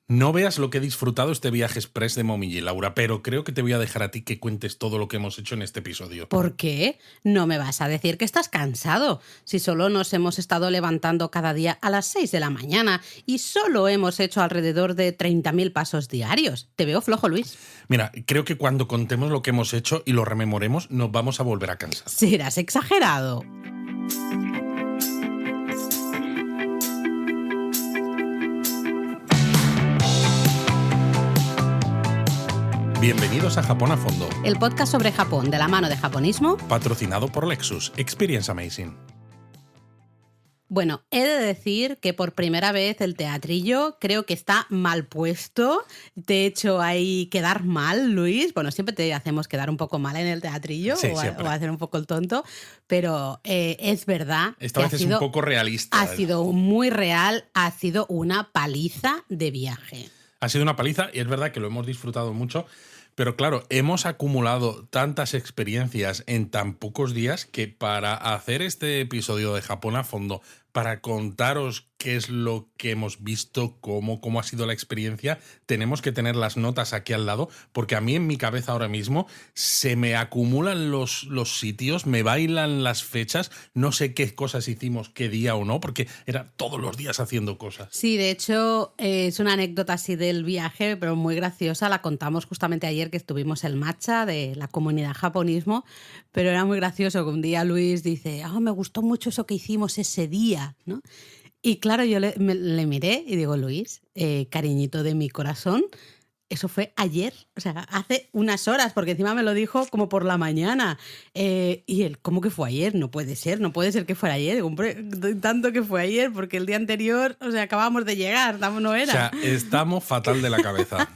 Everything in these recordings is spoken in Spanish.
No veas lo que he disfrutado este viaje express de Momiji, Laura, pero creo que te voy a dejar a ti que cuentes todo lo que hemos hecho en este episodio. ¿Por qué? No me vas a decir que estás cansado, si solo nos hemos estado levantando cada día a las 6 de la mañana y solo hemos hecho alrededor de 30.000 pasos diarios. Te veo flojo, Luis. Mira, creo que cuando contemos lo que hemos hecho y lo rememoremos, nos vamos a volver a cansar. Serás exagerado. Bienvenidos a Japón a Fondo, El podcast sobre Japón de la mano de Japonismo. patrocinado por Lexus. Experience Amazing. Bueno, he de decir que por primera vez el teatrillo creo que está mal puesto. Te he hecho ahí quedar mal, Luis. Bueno, siempre te hacemos quedar un poco mal en el teatrillo Sí, o siempre. hacer un poco el tonto, pero es verdad Esta que vez es un poco realista. ha sido muy real, ha sido una paliza de viaje. Ha sido una paliza y es verdad que lo hemos disfrutado mucho, pero claro, hemos acumulado tantas experiencias en tan pocos días que para hacer este episodio de Japón a Fondo, para contaros qué es lo que hemos visto, cómo ha sido la experiencia, tenemos que tener las notas aquí al lado, porque a mí en mi cabeza ahora mismo se me acumulan los sitios, me bailan las fechas, no sé qué cosas hicimos, qué día o no, porque era todos los días haciendo cosas. Sí, de hecho, es una anécdota así del viaje, pero muy graciosa. La contamos justamente ayer que estuvimos en Matcha de la comunidad japonismo, pero era muy gracioso que un día Luis dice, me gustó mucho eso que hicimos ese día, ¿no? Y claro, yo le miré y digo, Luis, cariñito de mi corazón, eso fue ayer, o sea, hace unas horas, porque encima me lo dijo como por la mañana. Y él, ¿cómo que fue ayer? No puede ser que fuera ayer. Digo, hombre, tanto que fue ayer, porque el día anterior, o sea, acabábamos de llegar, no era. O sea, estamos fatal de la cabeza.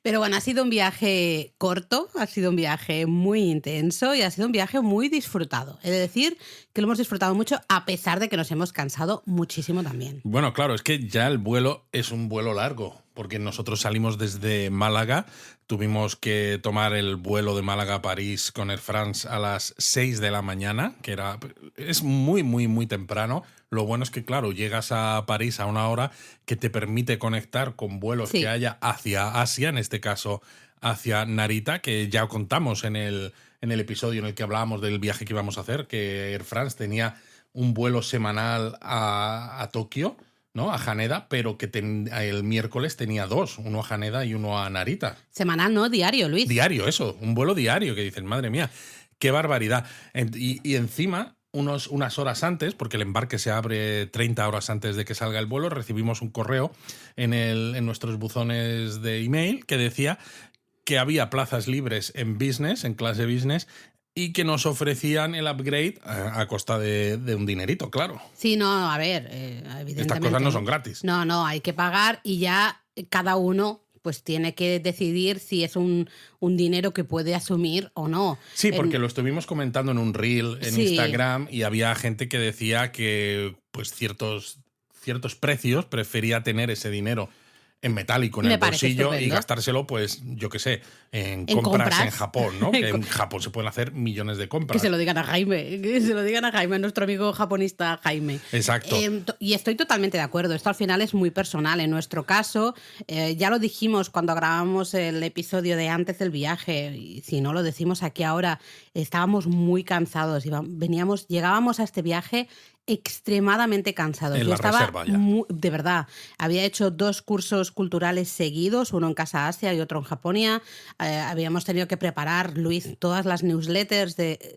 Pero bueno, ha sido un viaje corto, ha sido un viaje muy intenso y ha sido un viaje muy disfrutado. He de decir que lo hemos disfrutado mucho, a pesar de que nos hemos cansado muchísimo también. Bueno, claro, es que ya el vuelo es un vuelo largo, porque nosotros salimos desde Málaga, tuvimos que tomar el vuelo de Málaga a París con Air France a las 6 de la mañana, es muy, muy, muy temprano. Lo bueno es que, claro, llegas a París a una hora que te permite conectar con vuelos Sí. que haya hacia Asia, en este caso hacia Narita, que ya contamos en el episodio en el que hablábamos del viaje que íbamos a hacer, que Air France tenía un vuelo semanal a Tokio, ¿no? A Haneda, pero que el miércoles tenía dos, uno a Haneda y uno a Narita. Semanal, no, diario, Luis. Diario, eso, un vuelo diario, que dicen, madre mía, qué barbaridad. Y encima, unas horas antes, porque el embarque se abre 30 horas antes de que salga el vuelo, recibimos un correo en nuestros buzones de email que decía que había plazas libres en business, en clase business, y que nos ofrecían el upgrade a costa de un dinerito, claro. Sí, no, a ver, evidentemente. Estas cosas no son gratis. No, hay que pagar y ya cada uno pues tiene que decidir si es un dinero que puede asumir o no. Sí, porque lo estuvimos comentando en un reel en Sí. Instagram y había gente que decía que pues ciertos precios prefería tener ese dinero en metálico en Me el parece bolsillo y estupendo. gastárselo, pues, yo qué sé, en En compras en compras. Japón, ¿no? Que en Japón se pueden hacer millones de compras. Que se lo digan a Jaime, nuestro amigo japonista Jaime. Exacto. Y estoy totalmente de acuerdo. Esto al final es muy personal. En nuestro caso, ya lo dijimos cuando grabamos el episodio de antes del viaje, y si no lo decimos aquí ahora, estábamos muy cansados. Llegábamos a este viaje extremadamente cansados. En Yo la estaba reserva ya. de verdad, había hecho 2 cursos culturales seguidos, uno en Casa Asia y otro en Japonia. Habíamos tenido que preparar, Luis, todas las newsletters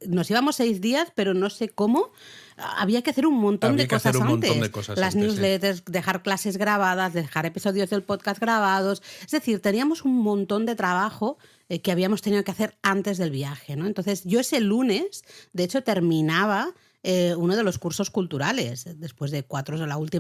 nos íbamos 6 días, pero no sé cómo. Había que hacer un montón de cosas antes. Las newsletters, dejar clases grabadas, dejar episodios del podcast grabados. Es decir, teníamos un montón de trabajo que habíamos tenido que hacer antes del viaje, ¿no? Entonces, yo ese lunes, de hecho, terminaba uno de los cursos culturales. Después de 4,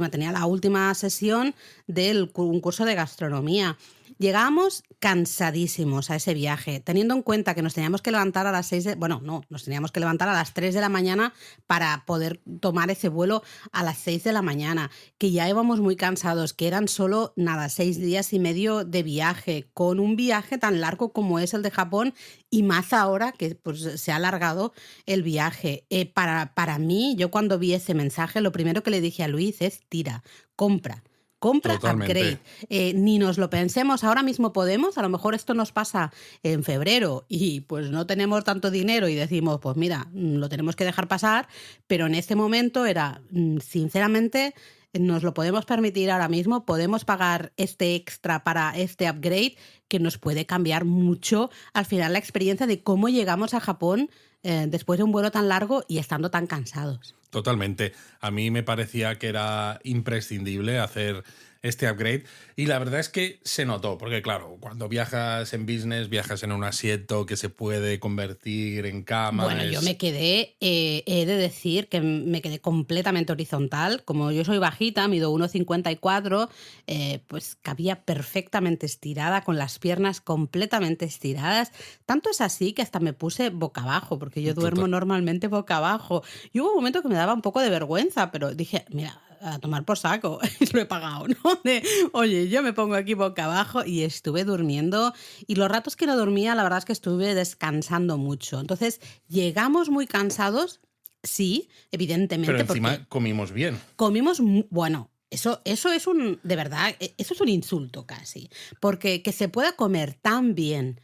tenía la última sesión de un curso de gastronomía. Llegábamos cansadísimos a ese viaje, teniendo en cuenta que nos teníamos que levantar a las 6 nos teníamos que levantar a las 3 de la mañana para poder tomar ese vuelo a las 6 de la mañana, que ya íbamos muy cansados, que eran solo 6 días y medio de viaje, con un viaje tan largo como es el de Japón, y más ahora que pues, se ha alargado el viaje. Para mí, yo cuando vi ese mensaje, lo primero que le dije a Luis es: tira, compra compra Totalmente. upgrade. Ni nos lo pensemos, ahora mismo podemos, a lo mejor esto nos pasa en febrero y pues no tenemos tanto dinero y decimos, pues mira, lo tenemos que dejar pasar, pero en este momento era, sinceramente, nos lo podemos permitir ahora mismo, podemos pagar este extra para este upgrade que nos puede cambiar mucho al final la experiencia de cómo llegamos a Japón después de un vuelo tan largo y estando tan cansados. Totalmente. A mí me parecía que era imprescindible hacer este upgrade y la verdad es que se notó, porque claro, cuando viajas en business, viajas en un asiento que se puede convertir en cama. Bueno, yo me quedé, he de decir que me quedé completamente horizontal. Como yo soy bajita, mido 1,54, pues cabía perfectamente estirada, con las piernas completamente estiradas. Tanto es así que hasta me puse boca abajo, porque yo duermo normalmente boca abajo. Y hubo un momento que me daba un poco de vergüenza, pero dije, mira, a tomar por saco, lo he pagado, ¿no? Oye, yo me pongo aquí boca abajo y estuve durmiendo y los ratos que no dormía, la verdad es que estuve descansando mucho. Entonces, llegamos muy cansados, sí, evidentemente. Pero encima comimos bien. Comimos, bueno, eso es de verdad, eso es un insulto casi, porque que se pueda comer tan bien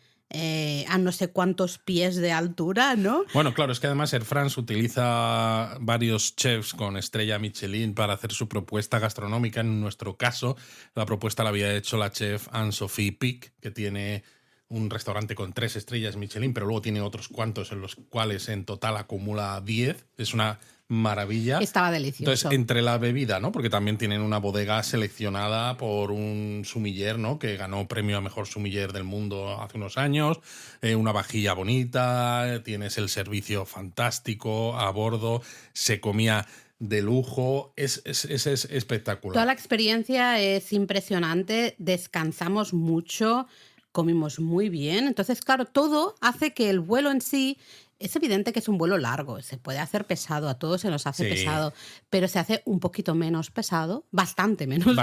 a no sé cuántos pies de altura, ¿no? Bueno, claro, es que además Air France utiliza varios chefs con estrella Michelin para hacer su propuesta gastronómica. En nuestro caso, la propuesta la había hecho la chef Anne-Sophie Pic, que tiene un restaurante con 3 estrellas Michelin, pero luego tiene otros cuantos en los cuales en total acumula 10. Es una maravilla. Estaba delicioso. Entonces, entre la bebida, ¿no? Porque también tienen una bodega seleccionada por un sommelier, ¿no? Que ganó premio a mejor sommelier del mundo hace unos años. Una vajilla bonita, tienes el servicio fantástico a bordo, se comía de lujo, es espectacular. Toda la experiencia es impresionante, descansamos mucho, comimos muy bien. Entonces, claro, todo hace que el vuelo en sí, es evidente que es un vuelo largo, se puede hacer pesado, a todos se nos hace pesado, pero se hace un poquito menos pesado, bastante menos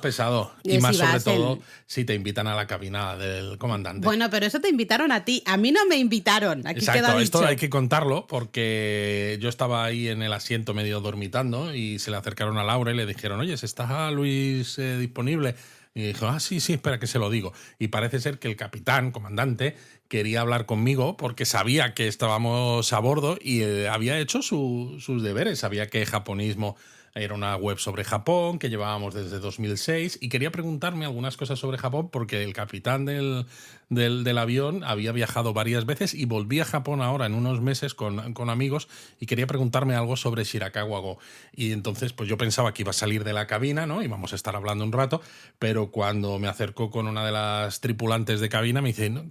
pesado. Y más sobre todo si te invitan a la cabina del comandante. Bueno, pero eso te invitaron a ti, a mí no me invitaron. Aquí exacto, queda esto dicho. hay que contarlo porque yo estaba ahí en el asiento medio dormitando y se le acercaron a Laura y le dijeron, oye, ¿está Luis disponible? Y dijo, sí, espera que se lo digo. Y parece ser que el capitán, comandante, quería hablar conmigo porque sabía que estábamos a bordo y había hecho sus deberes. Sabía que Japonismo era una web sobre Japón que llevábamos desde 2006 y quería preguntarme algunas cosas sobre Japón porque el capitán del avión había viajado varias veces y volví a Japón ahora en unos meses con amigos y quería preguntarme algo sobre Shirakawa-go. Y entonces pues yo pensaba que iba a salir de la cabina, ¿no? Íbamos a estar hablando un rato, pero cuando me acercó con una de las tripulantes de cabina me dice, no,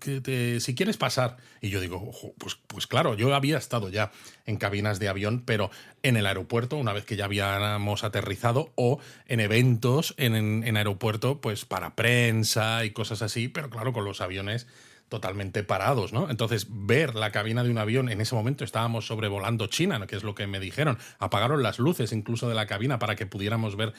si quieres pasar. Y yo digo, pues claro, yo había estado ya en cabinas de avión, pero en el aeropuerto, una vez que ya habíamos aterrizado, o en eventos en aeropuerto, pues para prensa y cosas así, pero claro, con los aviones totalmente parados, ¿no? Entonces, ver la cabina de un avión, en ese momento estábamos sobrevolando China, ¿no? Que es lo que me dijeron. Apagaron las luces incluso de la cabina para que pudiéramos ver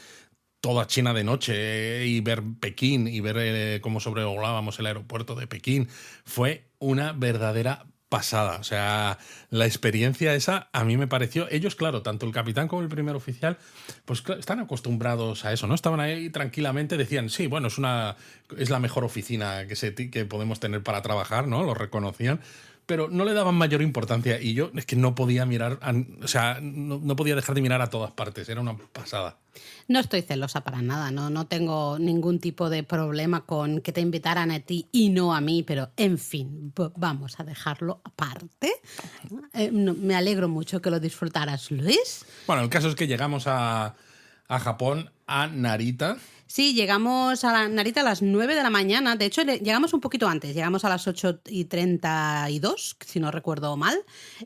toda China de noche y ver Pekín y ver cómo sobrevolábamos el aeropuerto de Pekín. Fue una verdadera pasada. O sea, la experiencia esa a mí me pareció... Ellos, claro, tanto el capitán como el primer oficial, pues están acostumbrados a eso, ¿no? Estaban ahí tranquilamente, decían, sí, bueno, es la mejor oficina que podemos tener para trabajar, ¿no? Lo reconocían, pero no le daban mayor importancia y yo es que no podía mirar, no podía dejar de mirar a todas partes, era una pasada. No estoy celosa para nada, no tengo ningún tipo de problema con que te invitaran a ti y no a mí, pero en fin, vamos a dejarlo aparte. Me alegro mucho que lo disfrutaras, Luis. Bueno, el caso es que llegamos a Japón, a Narita. Sí, llegamos a Narita a las 9 de la mañana. De hecho, llegamos un poquito antes. Llegamos a las 8:32, si no recuerdo mal.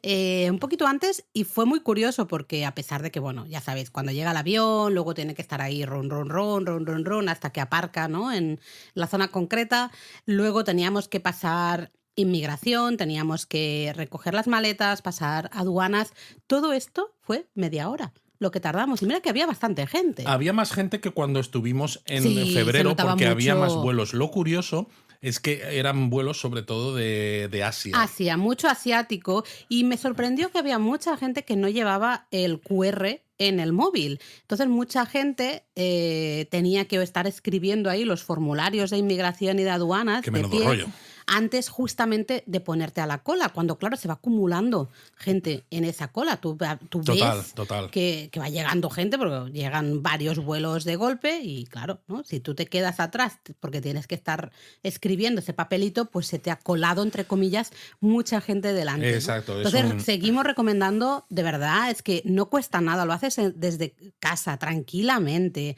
Un poquito antes, y fue muy curioso porque a pesar de que, bueno, ya sabéis, cuando llega el avión, luego tiene que estar ahí ron, hasta que aparca, ¿no? En la zona concreta. Luego teníamos que pasar inmigración, teníamos que recoger las maletas, pasar aduanas. Todo esto fue media hora lo que tardamos. Y mira que había bastante gente. Había más gente que cuando estuvimos en febrero porque había más vuelos. Lo curioso es que eran vuelos sobre todo de Asia. Asia, mucho asiático. Y me sorprendió que había mucha gente que no llevaba el QR en el móvil. Entonces mucha gente tenía que estar escribiendo ahí los formularios de inmigración y de aduanas Qué de menudo pie, rollo. antes justamente de ponerte a la cola, cuando claro se va acumulando gente en esa cola. Tú ves Total. que va llegando gente porque llegan varios vuelos de golpe y claro, ¿no? Si tú te quedas atrás porque tienes que estar escribiendo ese papelito, pues se te ha colado, entre comillas, mucha gente delante, ¿no? Exacto. Entonces seguimos recomendando, de verdad, es que no cuesta nada, lo haces desde casa, tranquilamente,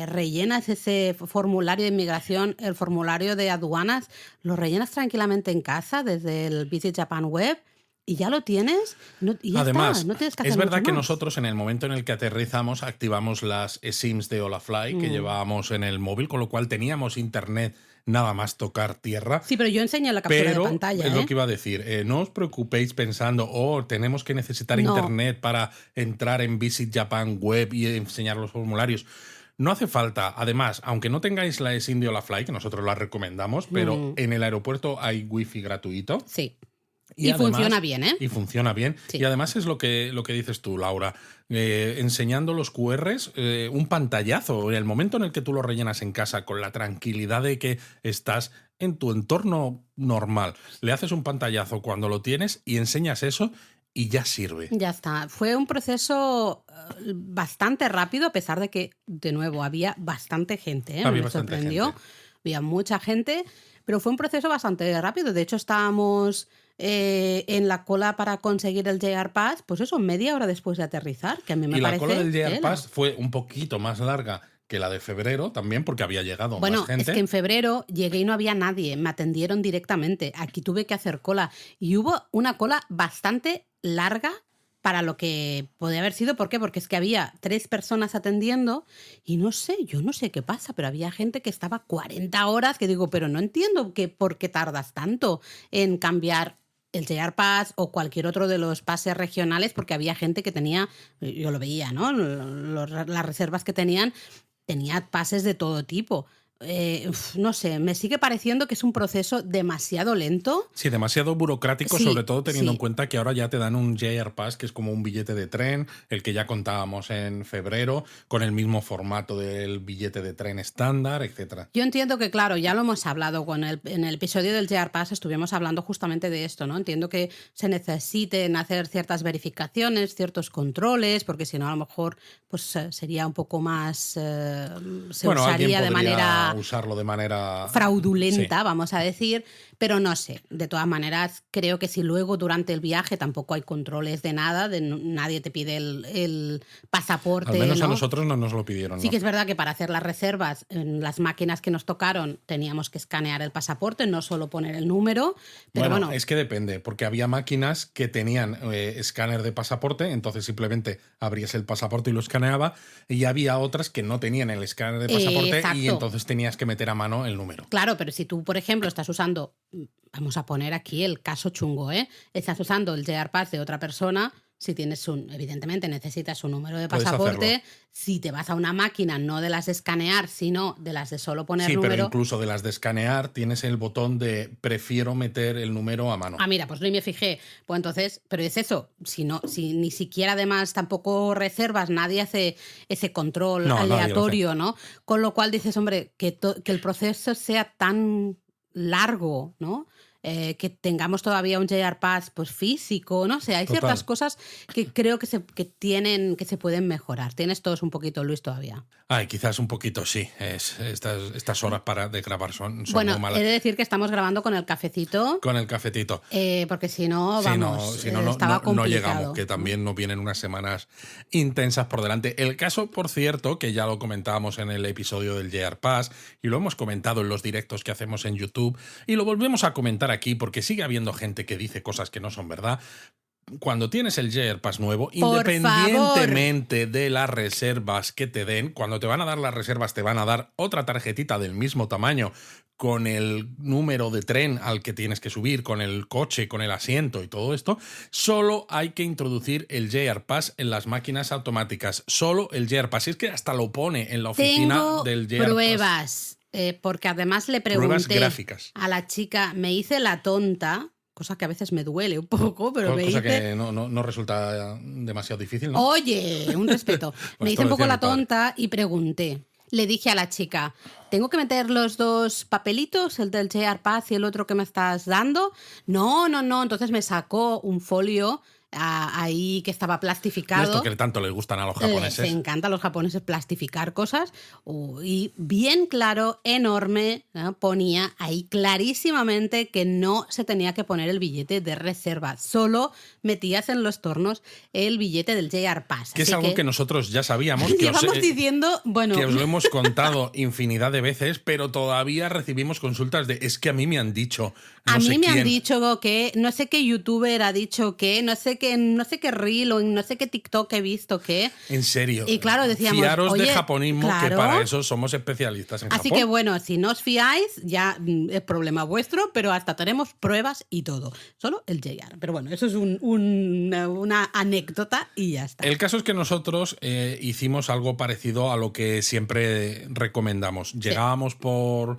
rellenas ese formulario de inmigración, el formulario de aduanas, lo rellenas tranquilamente en casa desde el Visit Japan Web y ya lo tienes. Y ya Además, está, no tienes que hacer es verdad mucho que más. nosotros en el momento en el que aterrizamos activamos las eSIMs de Olafly que llevábamos en el móvil, con lo cual teníamos internet nada más tocar tierra. Sí, pero yo enseño la captura de Pero pantalla. es lo que iba a decir, no os preocupéis pensando, tenemos que necesitar internet para entrar en Visit Japan Web y enseñar los formularios. No hace falta. Además, aunque no tengáis la eSIM de Olafly, que nosotros la recomendamos, pero en el aeropuerto hay wifi gratuito. Sí. Y además, funciona bien, ¿eh? Y funciona bien. Sí. Y además es lo que dices tú, Laura. Enseñando los QRs, un pantallazo. En el momento en el que tú lo rellenas en casa con la tranquilidad de que estás en tu entorno normal, le haces un pantallazo cuando lo tienes y enseñas eso y ya sirve. Ya está. Fue un proceso bastante rápido, a pesar de que, de nuevo, había bastante gente. Había Me bastante sorprendió. gente. Había mucha gente, pero fue un proceso bastante rápido. De hecho, estábamos en la cola para conseguir el JR Pass, pues eso, media hora después de aterrizar, que a mí me Y la parece... cola del JR Pass fue un poquito más larga que la de febrero también, porque había llegado más gente. Es que en febrero llegué y no había nadie, me atendieron directamente. Aquí tuve que hacer cola y hubo una cola bastante larga para lo que podía haber sido. ¿Por qué? Porque es que había 3 personas atendiendo y no sé, yo no sé qué pasa, pero había gente que estaba 40 horas, que digo, pero no entiendo por qué tardas tanto en cambiar el JR Pass o cualquier otro de los pases regionales, porque había gente que tenía, yo lo veía, ¿no? Las reservas que tenía pases de todo tipo. No sé, me sigue pareciendo que es un proceso demasiado lento. Sí, demasiado burocrático, Sí, sobre todo teniendo sí. en cuenta que ahora ya te dan un JR Pass, que es como un billete de tren, el que ya contábamos en febrero, con el mismo formato del billete de tren estándar, etcétera. Yo entiendo que, claro, ya lo hemos hablado en el episodio del JR Pass, estuvimos hablando justamente de esto, ¿no? Entiendo que se necesiten hacer ciertas verificaciones, ciertos controles, porque si no, a lo mejor pues sería un poco más... se usaría de manera usarlo de manera fraudulenta, sí. Vamos a decir, pero no sé. De todas maneras, creo que si luego durante el viaje tampoco hay controles de nada, nadie te pide el pasaporte. Al menos ¿no? a nosotros no nos lo pidieron. Sí ¿no? que es verdad que para hacer las reservas en las máquinas que nos tocaron teníamos que escanear el pasaporte, no solo poner el número, pero bueno. Es que depende, porque había máquinas que tenían escáner de pasaporte, entonces simplemente abrías el pasaporte y lo escaneaba, y había otras que no tenían el escáner de pasaporte Exacto. y entonces tenías que meter a mano el número. Claro, pero si tú, por ejemplo, estás usando, vamos a poner aquí el caso chungo, estás usando el JR Pass de otra persona, si tienes evidentemente necesitas un número de pasaporte. Si te vas a una máquina, no de las de escanear, sino de las de solo poner número. Pero incluso de las de escanear tienes el botón de prefiero meter el número a mano. Ah, mira, pues no me fijé. Pues entonces, pero es eso, si ni siquiera además tampoco reservas, nadie hace ese control aleatorio, ¿no? Con lo cual dices, hombre, que el proceso sea tan largo, ¿no? Que tengamos todavía un JR Pass pues físico, no sé, hay ciertas cosas que creo que se pueden mejorar. Tienes todos un poquito, Luis, todavía. Ay, quizás un poquito, sí. Estas horas de grabar son bueno, muy malas. He de decir que estamos grabando con el cafecito. Con el cafetito. Porque si no, vamos, estaba complicado. No llegamos, que también nos vienen unas semanas intensas por delante. El caso, por cierto, que ya lo comentábamos en el episodio del JR Pass y lo hemos comentado en los directos que hacemos en YouTube y lo volvemos a comentar aquí porque sigue habiendo gente que dice cosas que no son verdad. Cuando tienes el JR Pass nuevo, independientemente de las reservas que te den, cuando te van a dar las reservas, te van a dar otra tarjetita del mismo tamaño con el número de tren al que tienes que subir, con el coche, con el asiento y todo esto. Solo hay que introducir el JR Pass en las máquinas automáticas. Solo el JR Pass. Y es que hasta lo pone en la oficina del JR Pass. Pruebas. Porque además le pregunté gráficas a la chica, me hice la tonta cosa que a veces me duele un poco, pero me Cosa dice... que no resulta demasiado difícil, ¿no? Oye, un respeto. Me hice esto un lo poco decía la mi padre. tonta y pregunté. Le dije a la chica, ¿tengo que meter los dos papelitos, el del JR Pass y el otro que me estás dando? No. Entonces me sacó un folio ahí que estaba De esto plastificado. que tanto les gustan a los Les japoneses. encanta a los japoneses plastificar cosas y bien claro, enorme, ¿no? Ponía ahí clarísimamente que no se tenía que poner el billete de reserva, solo metías en los tornos el billete del JR Pass. Que es Así algo que nosotros ya sabíamos, que llevamos diciendo, bueno, que os lo hemos contado infinidad de veces, pero todavía recibimos consultas de es que a mí me han dicho, no a sé mí me han quién. dicho que no sé qué youtuber ha dicho que, no sé qué reel o no sé qué TikTok he visto que. En serio. Y claro, decíamos, fiaros de oye, japonismo, que claro. para eso somos especialistas en Así Japón. que bueno, si no os fiáis, ya es problema vuestro, pero hasta tenemos pruebas y todo. Solo el JR. Pero bueno, eso es una anécdota y ya está. El caso es que nosotros hicimos algo parecido a lo que siempre recomendamos. Llegábamos por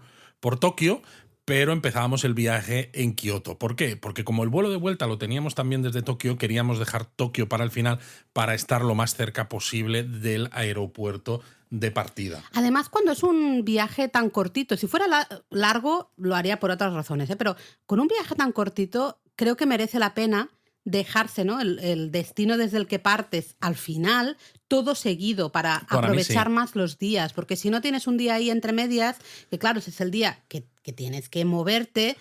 Tokio, pero empezábamos el viaje en Kioto. ¿Por qué? Porque como el vuelo de vuelta lo teníamos también desde Tokio, queríamos dejar Tokio para el final para estar lo más cerca posible del aeropuerto de partida. Además, cuando es un viaje tan cortito, si fuera largo, lo haría por otras razones, ¿eh? Pero con un viaje tan cortito, creo que merece la pena dejarse, ¿no? El destino desde el que partes al final, todo seguido para aprovechar sí. más los días, porque si no tienes un día ahí entre medias, que claro, ese es el día que tienes que moverte,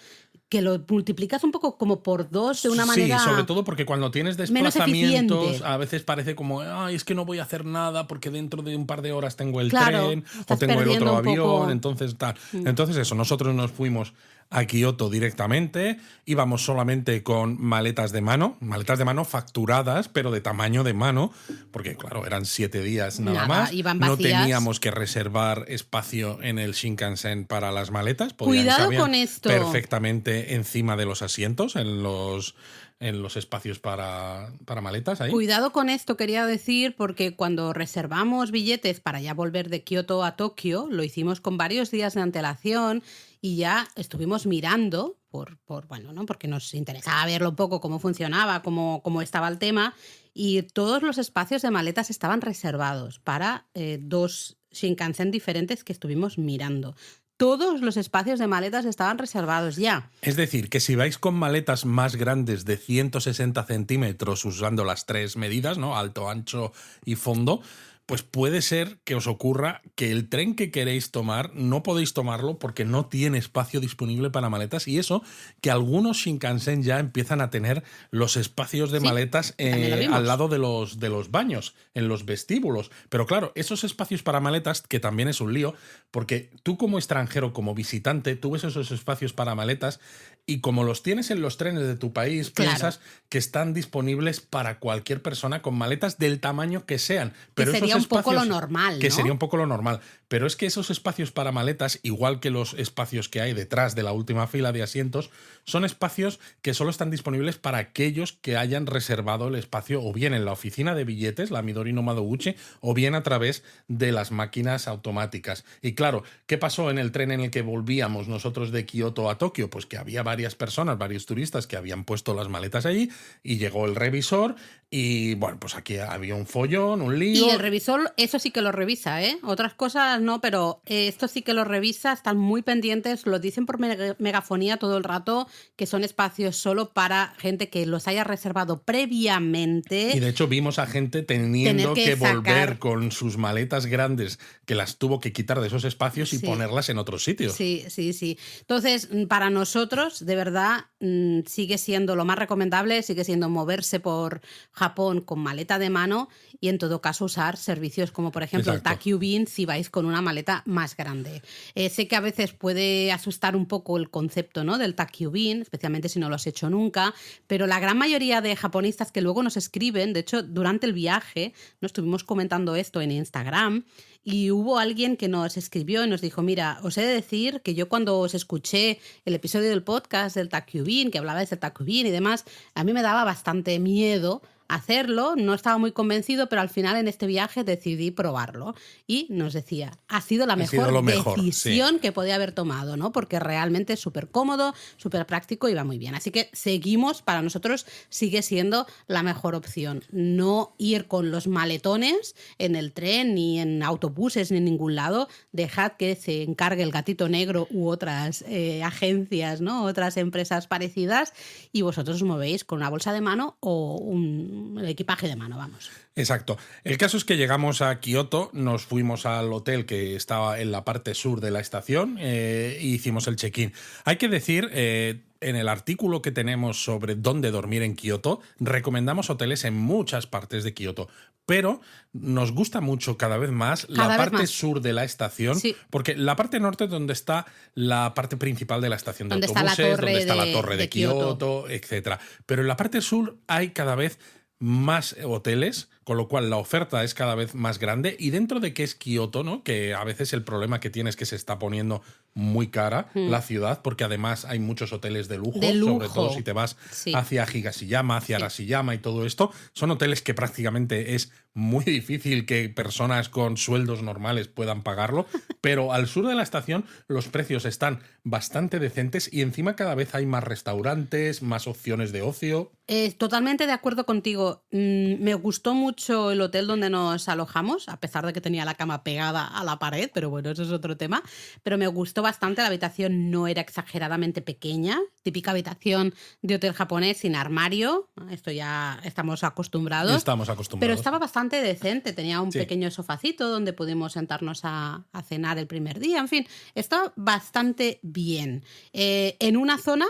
que lo multiplicas un poco como por dos de una manera. Sí, sobre todo porque cuando tienes menos desplazamientos, eficiente. a veces parece como, ay, es que no voy a hacer nada porque dentro de un par de horas tengo el Claro, tren o estás tengo el perdiendo otro un poco. avión, entonces tal. Entonces eso, nosotros nos fuimos a Kioto directamente, íbamos solamente con maletas de mano facturadas, pero de tamaño de mano, porque claro, eran 7 días nada más. Iban No vacías. Teníamos que reservar espacio en el Shinkansen para las maletas. Cuidado cabían con esto. perfectamente encima de los asientos, en los espacios para maletas ahí. Cuidado con esto, quería decir, porque cuando reservamos billetes para ya volver de Kioto a Tokio, lo hicimos con varios días de antelación y ya estuvimos mirando bueno, ¿no? Porque nos interesaba verlo un poco cómo funcionaba, cómo estaba el tema, y todos los espacios de maletas estaban reservados para 2 Shinkansen diferentes que estuvimos mirando. Todos los espacios de maletas estaban reservados ya. Es decir, que si vais con maletas más grandes de 160 centímetros usando las 3 medidas, ¿no? Alto, ancho y fondo, pues puede ser que os ocurra que el tren que queréis tomar no podéis tomarlo porque no tiene espacio disponible para maletas, y eso que algunos Shinkansen ya empiezan a tener los espacios de maletas al lado de los baños, en los vestíbulos. Pero claro, esos espacios para maletas, que también es un lío, porque tú como extranjero, como visitante, tú ves esos espacios para maletas y como los tienes en los trenes de tu país, piensas que están disponibles para cualquier persona con maletas del tamaño que sean. Pero que sería un poco lo normal, ¿no? Que sería un poco lo normal. Pero es que esos espacios para maletas, igual que los espacios que hay detrás de la última fila de asientos, son espacios que solo están disponibles para aquellos que hayan reservado el espacio o bien en la oficina de billetes, la Midori no Madoguchi, o bien a través de las máquinas automáticas. Y claro, ¿qué pasó en el tren en el que volvíamos nosotros de Kioto a Tokio? Pues que había varias personas, varios turistas que habían puesto las maletas allí y llegó el revisor y bueno, pues aquí había un follón, un lío. Y el revisor, eso sí que lo revisa, ¿eh? Otras cosas no, pero esto sí que lo revisa, están muy pendientes, lo dicen por megafonía todo el rato, que son espacios solo para gente que los haya reservado previamente. Y de hecho vimos a gente teniendo que volver con sus maletas grandes, que las tuvo que quitar de esos espacios y ponerlas en otros sitios. Sí. Entonces, para nosotros, de verdad, sigue siendo lo más recomendable, sigue siendo moverse por Japón con maleta de mano y en todo caso usar servicios como por ejemplo el Takyubin si vais con una maleta más grande. Sé que a veces puede asustar un poco el concepto, ¿no? del Takyubin, especialmente si no lo has hecho nunca, pero la gran mayoría de japonistas que luego nos escriben, de hecho durante el viaje nos estuvimos comentando esto en Instagram y hubo alguien que nos escribió y nos dijo, mira, os he de decir que yo cuando os escuché el episodio del podcast del Takyubin, que hablabais del Takyubin y demás, a mí me daba bastante miedo hacerlo, no estaba muy convencido, pero al final en este viaje decidí probarlo. Y nos decía, ha sido la mejor decisión que podía haber tomado, ¿no? Porque realmente es súper cómodo, súper práctico y va muy bien. Así que seguimos, para nosotros sigue siendo la mejor opción. No ir con los maletones en el tren, ni en autobuses, ni en ningún lado. Dejad que se encargue el Gatito Negro u otras agencias, ¿no? Otras empresas parecidas, y vosotros os movéis con una bolsa de mano o un equipaje de mano, vamos. Exacto. El caso es que llegamos a Kioto, nos fuimos al hotel que estaba en la parte sur de la estación e hicimos el check-in. Hay que decir, en el artículo que tenemos sobre dónde dormir en Kioto, recomendamos hoteles en muchas partes de Kioto, pero nos gusta mucho cada vez más la parte sur de la estación, porque la parte norte es donde está la parte principal de la estación de autobuses, donde está la torre de Kioto, etc. Pero en la parte sur hay cada vez más hoteles, con lo cual la oferta es cada vez más grande, y dentro de que es Kioto, ¿no? Que a veces el problema que tiene es que se está poniendo muy cara la ciudad, porque además hay muchos hoteles de lujo, sobre todo si te vas hacia Higashiyama, hacia Arashiyama y todo esto. Son hoteles que prácticamente es muy difícil que personas con sueldos normales puedan pagarlo, pero al sur de la estación los precios están bastante decentes y encima cada vez hay más restaurantes, más opciones de ocio. Totalmente de acuerdo contigo. Me gustó mucho el hotel donde nos alojamos, a pesar de que tenía la cama pegada a la pared, pero bueno, eso es otro tema. Pero me gustó bastante, la habitación no era exageradamente pequeña, típica habitación de hotel japonés sin armario, esto ya estamos acostumbrados. Pero estaba bastante decente, tenía un pequeño sofacito donde pudimos sentarnos a cenar el primer día, en fin, estaba bastante bien. En una zona,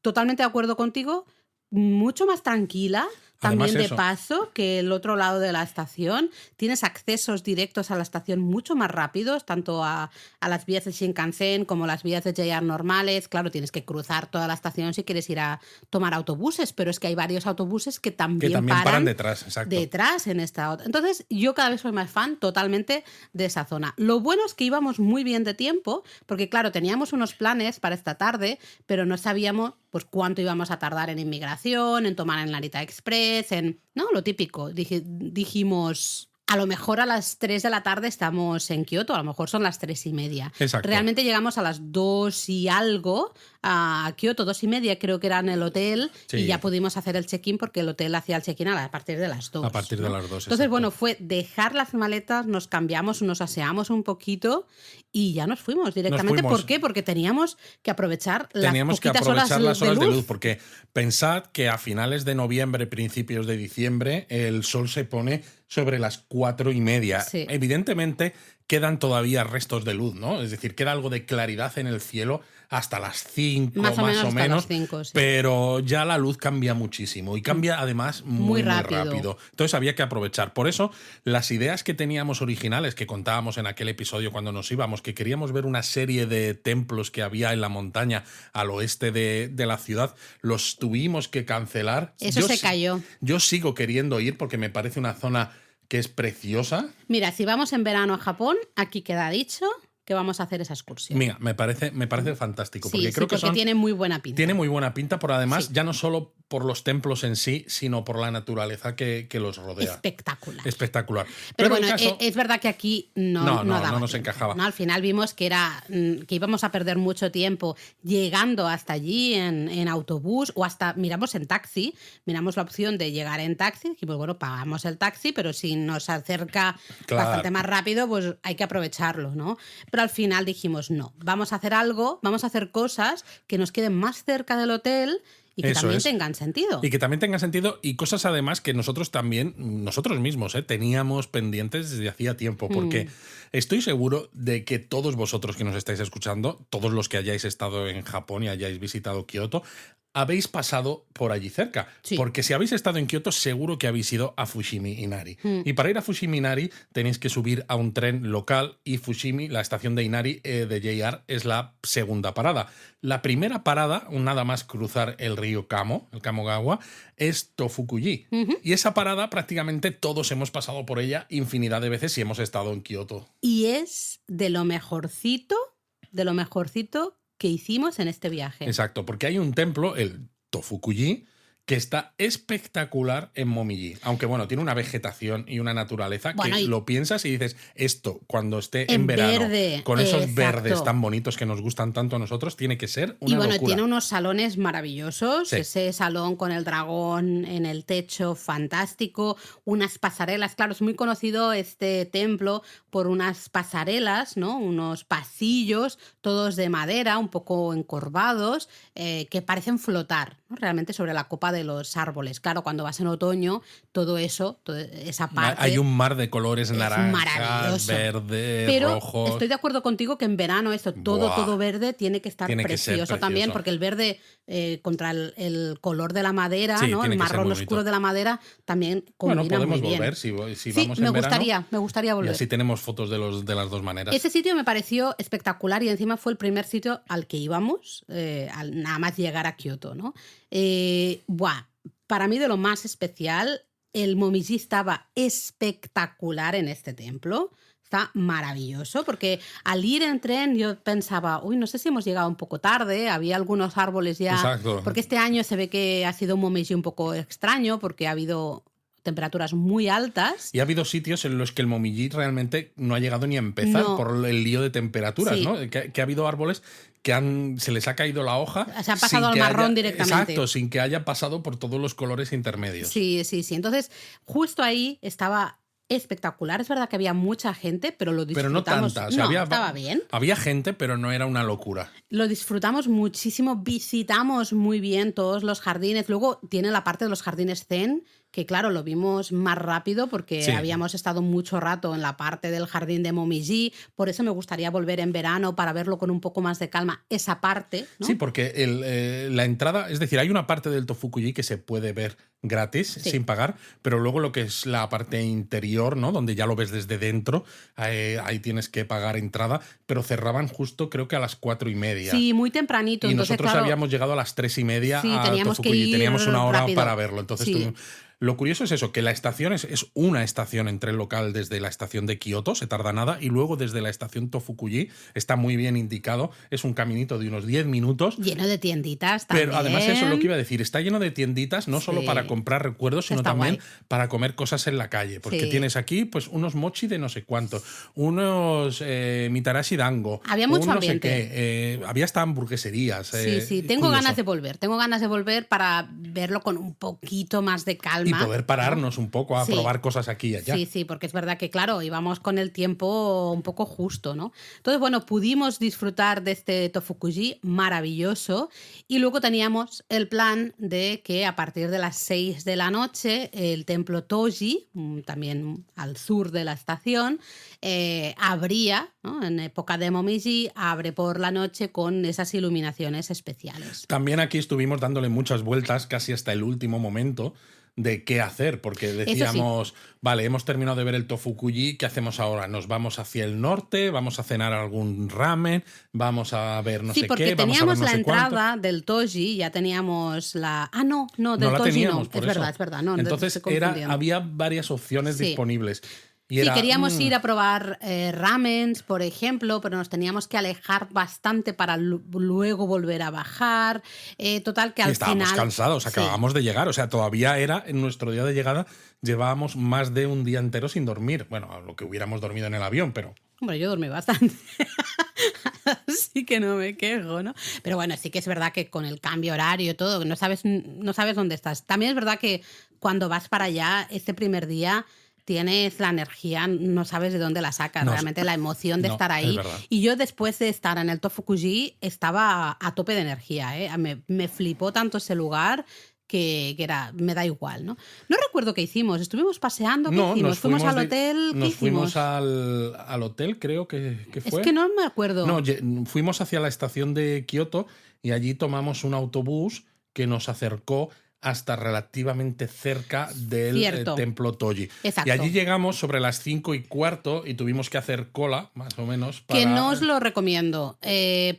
totalmente de acuerdo contigo, mucho más tranquila, también de paso, que el otro lado de la estación. Tienes accesos directos a la estación mucho más rápidos, tanto a las vías de Shinkansen como las vías de JR normales. Claro, tienes que cruzar toda la estación si quieres ir a tomar autobuses, pero es que hay varios autobuses que también paran detrás, exacto. Detrás en esta otra. Entonces, yo cada vez soy más fan totalmente de esa zona. Lo bueno es que íbamos muy bien de tiempo, porque claro, teníamos unos planes para esta tarde, pero no sabíamos pues cuánto íbamos a tardar en inmigración, en tomar en Narita Express, ¿no? Lo típico. Dijimos, a lo mejor a las 3 de la tarde estamos en Kioto, a lo mejor son las 3:30. Exacto. Realmente llegamos a las 2 y algo a Kioto, 2:30 creo que era en el hotel, y ya pudimos hacer el check-in porque el hotel hacía el check-in a partir de las 2. A partir de las 2, Entonces, exacto. bueno, fue dejar las maletas, nos cambiamos, nos aseamos un poquito y ya nos fuimos directamente. ¿Por qué? Porque teníamos que aprovechar las horas de luz, porque pensad que a finales de noviembre, principios de diciembre, el sol se pone sobre las 4:30. Sí. Evidentemente quedan todavía restos de luz, ¿no? Es decir, queda algo de claridad en el cielo hasta las 5, más o menos, 5, sí. Pero ya la luz cambia muchísimo y cambia además muy rápido. Entonces había que aprovechar. Por eso, las ideas que teníamos originales, que contábamos en aquel episodio cuando nos íbamos, que queríamos ver una serie de templos que había en la montaña al oeste de la ciudad, los tuvimos que cancelar. Eso se cayó. Yo sigo queriendo ir porque me parece una zona que es preciosa. Mira, si vamos en verano a Japón, aquí queda dicho que vamos a hacer esa excursión. Mira, me parece fantástico. Sí, porque creo que tiene muy buena pinta. Tiene muy buena pinta, pero además ya no solo por los templos en sí, sino por la naturaleza que los rodea. Espectacular. Pero bueno, es verdad que aquí no nos encajaba. ¿No? Al final vimos que íbamos a perder mucho tiempo llegando hasta allí en autobús o hasta miramos en taxi. Miramos la opción de llegar en taxi. Dijimos, bueno, pagamos el taxi, pero si nos acerca bastante más rápido, pues hay que aprovecharlo, ¿no? Pero al final dijimos, no, vamos a hacer algo, vamos a hacer cosas que nos queden más cerca del hotel y que también tengan sentido. Y que también tengan sentido y cosas además que nosotros mismos, teníamos pendientes desde hacía tiempo, porque estoy seguro de que todos vosotros que nos estáis escuchando, todos los que hayáis estado en Japón y hayáis visitado Kioto, habéis pasado por allí cerca. Sí. Porque si habéis estado en Kioto, seguro que habéis ido a Fushimi Inari. Y para ir a Fushimi Inari tenéis que subir a un tren local y Fushimi, la estación de Inari de JR, es la segunda parada. La primera parada, nada más cruzar el río Kamo, el Kamogawa, es Tofukuji. Y esa parada prácticamente todos hemos pasado por ella infinidad de veces si hemos estado en Kioto. Y es de lo mejorcito que hicimos en este viaje. Exacto, porque hay un templo, el Tofukuji, que está espectacular en Momiji. Aunque bueno, tiene una vegetación y una naturaleza que lo piensas y dices, esto cuando esté en verano, verde, con esos exacto. verdes tan bonitos que nos gustan tanto a nosotros, tiene que ser una locura. Tiene unos salones maravillosos, Sí. ese salón con el dragón en el techo, fantástico, unas pasarelas, claro, es muy conocido este templo por unas pasarelas, ¿no? Unos pasillos, todos de madera, un poco encorvados, que parecen flotar, ¿no? Realmente sobre la copa de los árboles. Claro, cuando vas en otoño, todo eso, toda esa parte... Hay un mar de colores naranjas, maravilloso. verde, Pero rojo. estoy de acuerdo contigo que en verano esto, todo verde, tiene que estar Tiene que ser precioso también, precioso. porque el verde contra el color de la madera, Sí, ¿no? tiene El que ser marrón muy oscuro bonito. de la madera también combina Bueno, podemos muy bien. volver si Sí, vamos en verano. me gustaría Y volver. así tenemos fotos de las dos maneras. Ese sitio me pareció espectacular y encima fue el primer sitio al que íbamos, al nada más llegar a Kioto, ¿no? Para mí de lo más especial, el Momiji estaba espectacular en este templo. Está maravilloso, porque al ir en tren yo pensaba, no sé si hemos llegado un poco tarde, había algunos árboles ya... Exacto. Porque este año se ve que ha sido un Momiji un poco extraño, porque ha habido temperaturas muy altas. Y ha habido sitios en los que el Momiji realmente no ha llegado ni a empezar por el lío de temperaturas, Sí. ¿no? Que ha habido árboles que se les ha caído la hoja. Se han pasado sin al que marrón directamente. Exacto, sin que haya pasado por todos los colores intermedios. Sí. Entonces, justo ahí estaba espectacular. Es verdad que había mucha gente, pero lo Pero no disfrutamos. tanta. O sea, estaba bien. Había gente, pero no era una locura. Lo disfrutamos muchísimo, visitamos muy bien todos los jardines. Luego tiene la parte de los jardines zen, que claro, lo vimos más rápido porque Sí. habíamos estado mucho rato en la parte del jardín de Momiji. Por eso me gustaría volver en verano para verlo con un poco más de calma, esa parte, ¿no? Sí, porque la entrada, es decir, hay una parte del Tofukuji que se puede ver gratis, sin pagar, pero luego lo que es la parte interior, ¿no? Donde ya lo ves desde dentro, ahí tienes que pagar entrada, pero cerraban justo creo que a las 4:30. Sí, muy tempranito. Y entonces, nosotros claro, habíamos llegado a las 3:30 sí, a teníamos que Tofukuji. ir Teníamos una hora rápido. para verlo. Entonces Sí. Lo curioso es eso, que la estación es una estación en tren local desde la estación de Kioto, se tarda nada, y luego desde la estación Tofukuji, está muy bien indicado, es un caminito de unos 10 minutos. Lleno de tienditas también. Pero además eso es lo que iba a decir, está lleno de tienditas, no solo Sí. para comprar recuerdos, sino Está también guay. para comer cosas en la calle. Porque Sí. tienes aquí pues unos mochi de no sé cuánto, unos mitarashi dango. Había mucho un no sé ambiente. qué, había hasta hamburgueserías. Sí, tengo curioso. ganas de volver para verlo con un poquito más de calma. Y poder pararnos un poco a Sí. probar cosas aquí y allá. Sí, porque es verdad que, claro, íbamos con el tiempo un poco justo, ¿no? Entonces, bueno, pudimos disfrutar de este Tofukuji maravilloso y luego teníamos el plan de que a partir de las 6 de la noche el templo Toji, también al sur de la estación, abría, ¿no? En época de Momiji, abre por la noche con esas iluminaciones especiales. También aquí estuvimos dándole muchas vueltas casi hasta el último momento de qué hacer, porque decíamos, vale, hemos terminado de ver el Tofukuji, ¿qué hacemos ahora? ¿Nos vamos hacia el norte? ¿Vamos a cenar algún ramen? ¿Vamos a ver no sé qué? Sí, porque ¿Vamos a ver teníamos no la sé entrada cuánto? del Toji, ya teníamos la... Ah, no, No del la Toji teníamos, no. por Es eso. verdad. No, entonces estoy confundiendo. había varias opciones Sí. disponibles. Y Sí, era, queríamos ir a probar ramens, por ejemplo, pero nos teníamos que alejar bastante para luego volver a bajar. Total, que y al estábamos final... cansados, Sí. acabábamos de llegar. O sea, todavía era en nuestro día de llegada, llevábamos más de un día entero sin dormir. Bueno, lo que hubiéramos dormido en el avión, pero... Hombre, yo dormí bastante. Así que no me quejo, ¿no? Pero bueno, sí que es verdad que con el cambio horario y todo, no sabes dónde estás. También es verdad que cuando vas para allá, este primer día tienes la energía, no sabes de dónde la sacas, No, realmente la emoción de no, estar es ahí. verdad. Y yo después de estar en el Tofukuji estaba a tope de energía, ¿eh? Me flipó tanto ese lugar que me da igual, ¿no? No recuerdo qué hicimos, estuvimos paseando, ¿qué No, hicimos? nos ¿Fuimos al de- hotel? ¿Qué Nos hicimos? fuimos al hotel, creo que fue. Es que no me acuerdo. No, fuimos hacia la estación de Kioto y allí tomamos un autobús que nos acercó hasta relativamente cerca del templo Toji. Exacto. Y allí llegamos sobre las 5:15 y tuvimos que hacer cola, más o menos. Que no os lo recomiendo,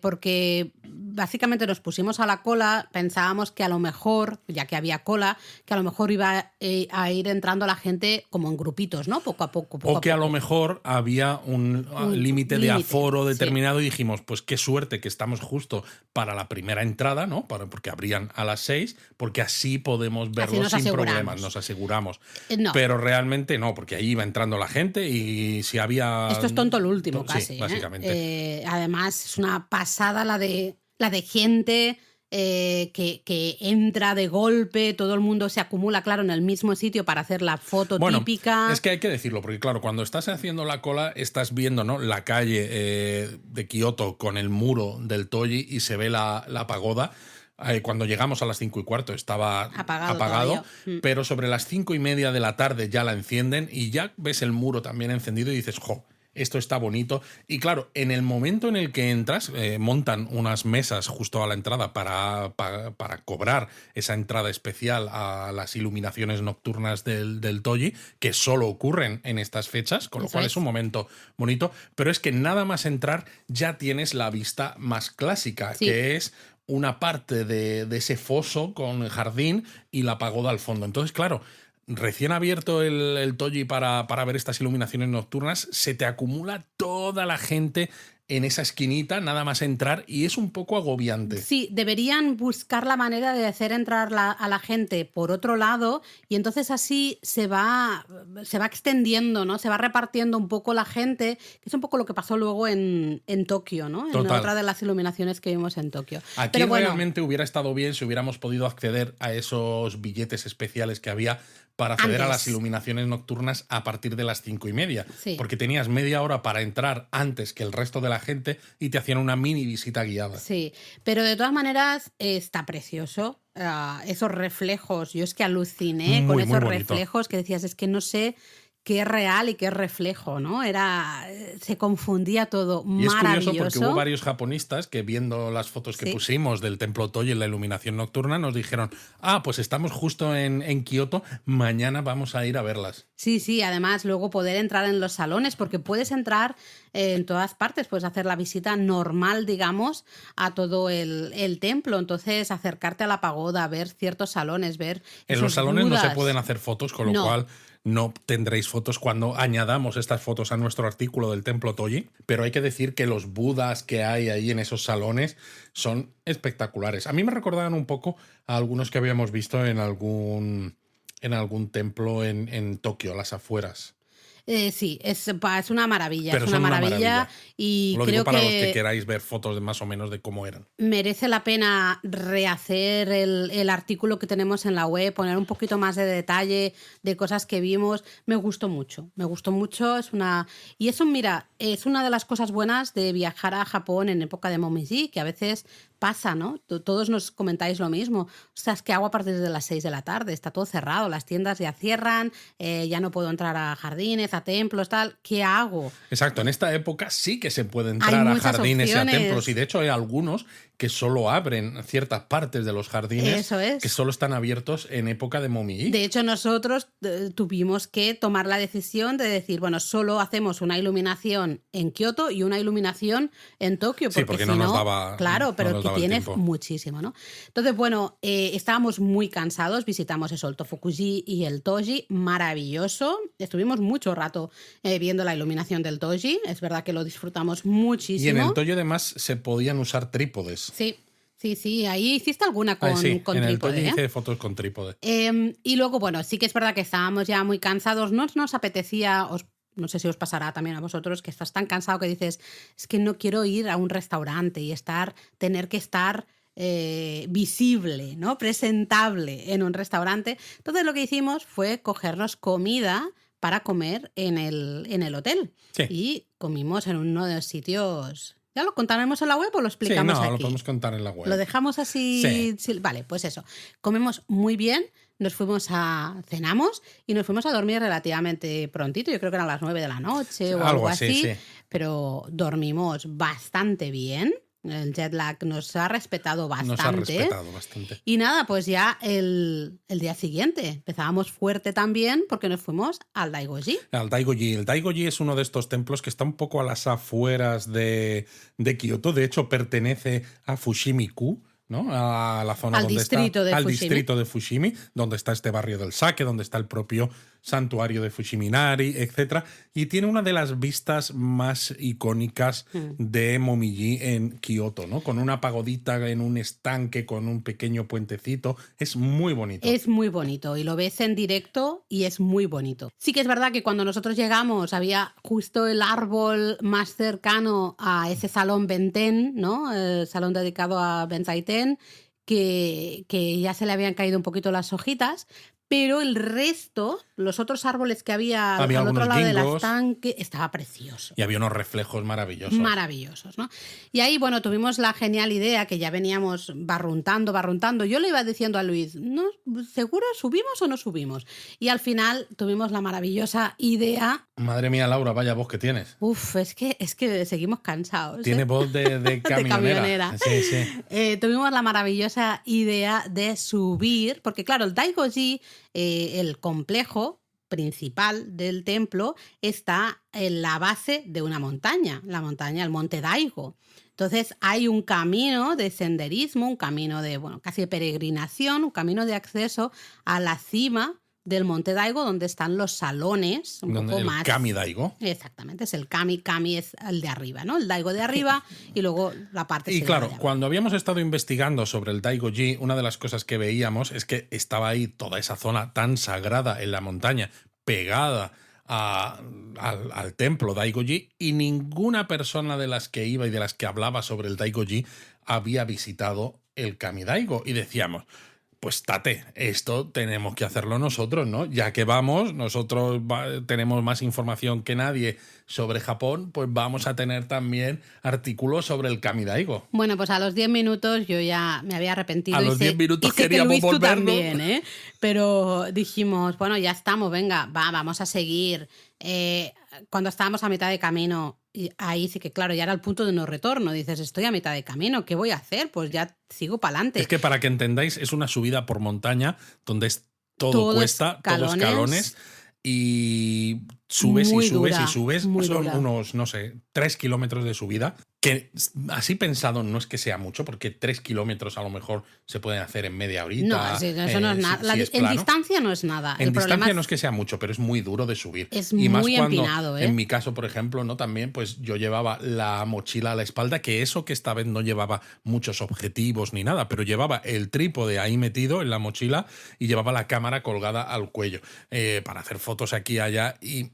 porque básicamente nos pusimos a la cola, pensábamos que a lo mejor, ya que había cola, que a lo mejor iba a ir entrando la gente como en grupitos, ¿no? Poco a poco. O que a lo mejor había un límite de aforo determinado, y dijimos, pues qué suerte que estamos justo para la primera entrada, ¿no? Porque abrían a las 6, porque así podemos verlo sin problemas, nos aseguramos. No. Pero realmente no, porque ahí iba entrando la gente y si había... Esto es tonto lo último, casi. Sí, básicamente. Además, es una pasada la de gente que entra de golpe, todo el mundo se acumula, claro, en el mismo sitio para hacer la foto típica. Es que hay que decirlo, porque claro, cuando estás haciendo la cola estás viendo, ¿no?, la calle de Kioto con el muro del Toji y se ve la pagoda. Cuando llegamos a las 5:15 estaba apagado, pero sobre las 5:30 de la tarde ya la encienden y ya ves el muro también encendido y dices, ¡jo! Esto está bonito. Y claro, en el momento en el que entras, montan unas mesas justo a la entrada para cobrar esa entrada especial a las iluminaciones nocturnas del Toji, que solo ocurren en estas fechas, con lo cual es un momento bonito. Pero es que nada más entrar ya tienes la vista más clásica, que es una parte de ese foso con el jardín y la pagoda al fondo. Entonces, claro, recién abierto el Toji para ver estas iluminaciones nocturnas, se te acumula toda la gente en esa esquinita, nada más entrar, y es un poco agobiante. Sí, deberían buscar la manera de hacer entrar a la gente por otro lado, y entonces así se va extendiendo, ¿no? Se va repartiendo un poco la gente, que es un poco lo que pasó luego en Tokio, ¿no? En otra de las iluminaciones que vimos en Tokio. Aquí pero realmente hubiera estado bien si hubiéramos podido acceder a esos billetes especiales que había para acceder a las iluminaciones nocturnas a partir de las 5:30. Sí. Porque tenías media hora para entrar antes que el resto de la gente y te hacían una mini visita guiada. Sí, pero de todas maneras está precioso. Esos reflejos, yo es que aluciné con esos reflejos que decías, es que no sé qué es real y qué es reflejo, ¿no? Se confundía todo. Y es maravilloso. Curioso porque hubo varios japonistas que, viendo las fotos que pusimos del templo Toji en la iluminación nocturna, nos dijeron, pues estamos justo en Kioto, mañana vamos a ir a verlas. Sí, además luego poder entrar en los salones, porque puedes entrar en todas partes, puedes hacer la visita normal, digamos, a todo el templo, entonces acercarte a la pagoda, ver ciertos salones, ver en los salones no se pueden hacer fotos, con lo cual no tendréis fotos cuando añadamos estas fotos a nuestro artículo del templo Toji, pero hay que decir que los budas que hay ahí en esos salones son espectaculares. A mí me recordaban un poco a algunos que habíamos visto en algún templo en Tokio, a las afueras. Sí, es una maravilla. Pero es una maravilla. Y lo creo digo para los que queráis ver fotos de más o menos de cómo eran. Merece la pena rehacer el artículo que tenemos en la web, poner un poquito más de detalle de cosas que vimos. Me gustó mucho. Y eso, mira, es una de las cosas buenas de viajar a Japón en época de Momiji, que a veces pasa, ¿no? Todos nos comentáis lo mismo. O sea, es que hago a partir de las 6 de la tarde, está todo cerrado, las tiendas ya cierran, ya no puedo entrar a jardines, a templos, tal. ¿Qué hago? Exacto, en esta época sí que se puede entrar a jardines y a templos, y de hecho hay algunos que solo abren ciertas partes de los jardines. Eso es. Que solo están abiertos en época de Momiji. De hecho, nosotros tuvimos que tomar la decisión de decir, bueno, solo hacemos una iluminación en Kioto y una iluminación en Tokio. Porque si no nos daba. Claro, pero no que tiene muchísimo, ¿no? Entonces, bueno, estábamos muy cansados, visitamos eso, el Tofukuji y el Toji, maravilloso. Estuvimos mucho rato viendo la iluminación del Toji, es verdad que lo disfrutamos muchísimo. Y en el Toji además se podían usar trípodes. Sí, ahí hiciste alguna con con en el trípode. Toji hice fotos con trípode. Y luego, bueno, sí que es verdad que estábamos ya muy cansados, no nos apetecía, no sé si os pasará también a vosotros, que estás tan cansado que dices, es que no quiero ir a un restaurante y tener que estar visible, ¿no? Presentable en un restaurante. Entonces lo que hicimos fue cogernos comida para comer en el hotel. Sí. Y comimos en uno de los sitios... ¿Ya lo contaremos en la web o lo explicamos aquí? Lo podemos contar en la web. ¿Lo dejamos así? Sí. Vale, pues eso. Comemos muy bien, cenamos y nos fuimos a dormir relativamente prontito. Yo creo que eran las 9 de la noche o algo así. Sí. Pero dormimos bastante bien. El jet lag nos ha respetado bastante. Nos ha respetado bastante. Y nada, pues ya el día siguiente empezábamos fuerte también porque nos fuimos al Daigoji. Al Daigoji. El Daigoji es uno de estos templos que está un poco a las afueras de Kioto. De hecho, pertenece a Fushimi-ku, ¿no? A la zona Al donde distrito de al Fushimi. distrito de Fushimi, donde está este barrio del sake, donde está el propio santuario de Fushiminari, etc. Y tiene una de las vistas más icónicas de Momiji en Kioto, ¿no? Con una pagodita en un estanque, con un pequeño puentecito. Es muy bonito. Es muy bonito y lo ves en directo y es muy bonito. Sí que es verdad que cuando nosotros llegamos había justo el árbol más cercano a ese salón Benten, ¿no? El salón dedicado a Benzaiten, que ya se le habían caído un poquito las hojitas, pero el resto, los otros árboles que había al otro lado del estanque, estaba precioso. Y había unos reflejos maravillosos. Maravillosos, ¿no? Y ahí, bueno, tuvimos la genial idea que ya veníamos barruntando. Yo le iba diciendo a Luis, ¿no? ¿Seguro subimos o no subimos? Y al final tuvimos la maravillosa idea. Madre mía, Laura, vaya voz que tienes. Uf, es que seguimos cansados. Tiene voz de camionera. De camionera. Sí, sí. Tuvimos la maravillosa idea de subir, porque claro, el Daigoji, el complejo principal del templo, está en la base de una montaña, el monte Daigo. Entonces hay un camino de senderismo, un camino de, casi de peregrinación, un camino de acceso a la cima del monte Daigo, donde están los salones, poco el más. Kami Daigo. Exactamente, es el Kami es el de arriba, ¿no? El Daigo de arriba y luego la parte. Y claro, cuando habíamos estado investigando sobre el Daigoji, una de las cosas que veíamos es que estaba ahí toda esa zona tan sagrada en la montaña, pegada al templo Daigoji, y ninguna persona de las que iba y de las que hablaba sobre el Daigoji había visitado el Kami Daigo. Y decíamos, pues tate, esto tenemos que hacerlo nosotros, ¿no? Ya que vamos, nosotros tenemos más información que nadie sobre Japón, pues vamos a tener también artículos sobre el Kami Daigo. Bueno, pues a los 10 minutos yo ya me había arrepentido. A los 10 minutos queríamos Luis, volvernos. tú también, ¿eh? Pero dijimos, bueno, ya estamos, venga, vamos a seguir. Cuando estábamos a mitad de camino, y ahí sí que, claro, ya era el punto de no retorno. Dices, estoy a mitad de camino, ¿qué voy a hacer? Pues ya sigo para adelante. Es que para que entendáis, es una subida por montaña donde es todo cuesta, todos escalones, y subes muy y subes dura, y subes. muy Son dura. unos, no sé, 3 kilómetros de subida, que así pensado no es que sea mucho, porque 3 kilómetros a lo mejor se pueden hacer en media horita. No, eso no es nada. Si es En plano. distancia no es nada. En El distancia problema no es que sea mucho, pero es muy duro de subir. Es y más muy cuando, empinado, ¿eh? En mi caso, por ejemplo, ¿no? También, pues yo llevaba la mochila a la espalda, que eso que esta vez no llevaba muchos objetivos ni nada, pero llevaba el trípode ahí metido en la mochila y llevaba la cámara colgada al cuello para hacer fotos aquí y allá, y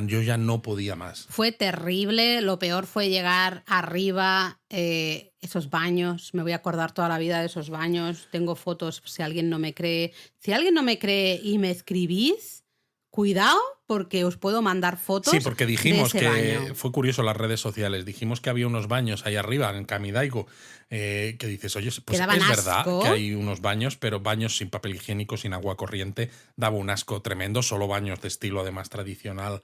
yo ya no podía más. Fue terrible. Lo peor fue llegar arriba, esos baños. Me voy a acordar toda la vida de esos baños. Tengo fotos si alguien no me cree. Si alguien no me cree y me escribís, cuidado, porque os puedo mandar fotos. Sí, porque dijimos de ese que baño. fue curioso las redes sociales. Dijimos que había unos baños ahí arriba en Kami Daigo, que dices, oye, pues daban es verdad asco. que hay unos baños, pero baños sin papel higiénico, sin agua corriente, daba un asco tremendo. Solo baños de estilo además tradicional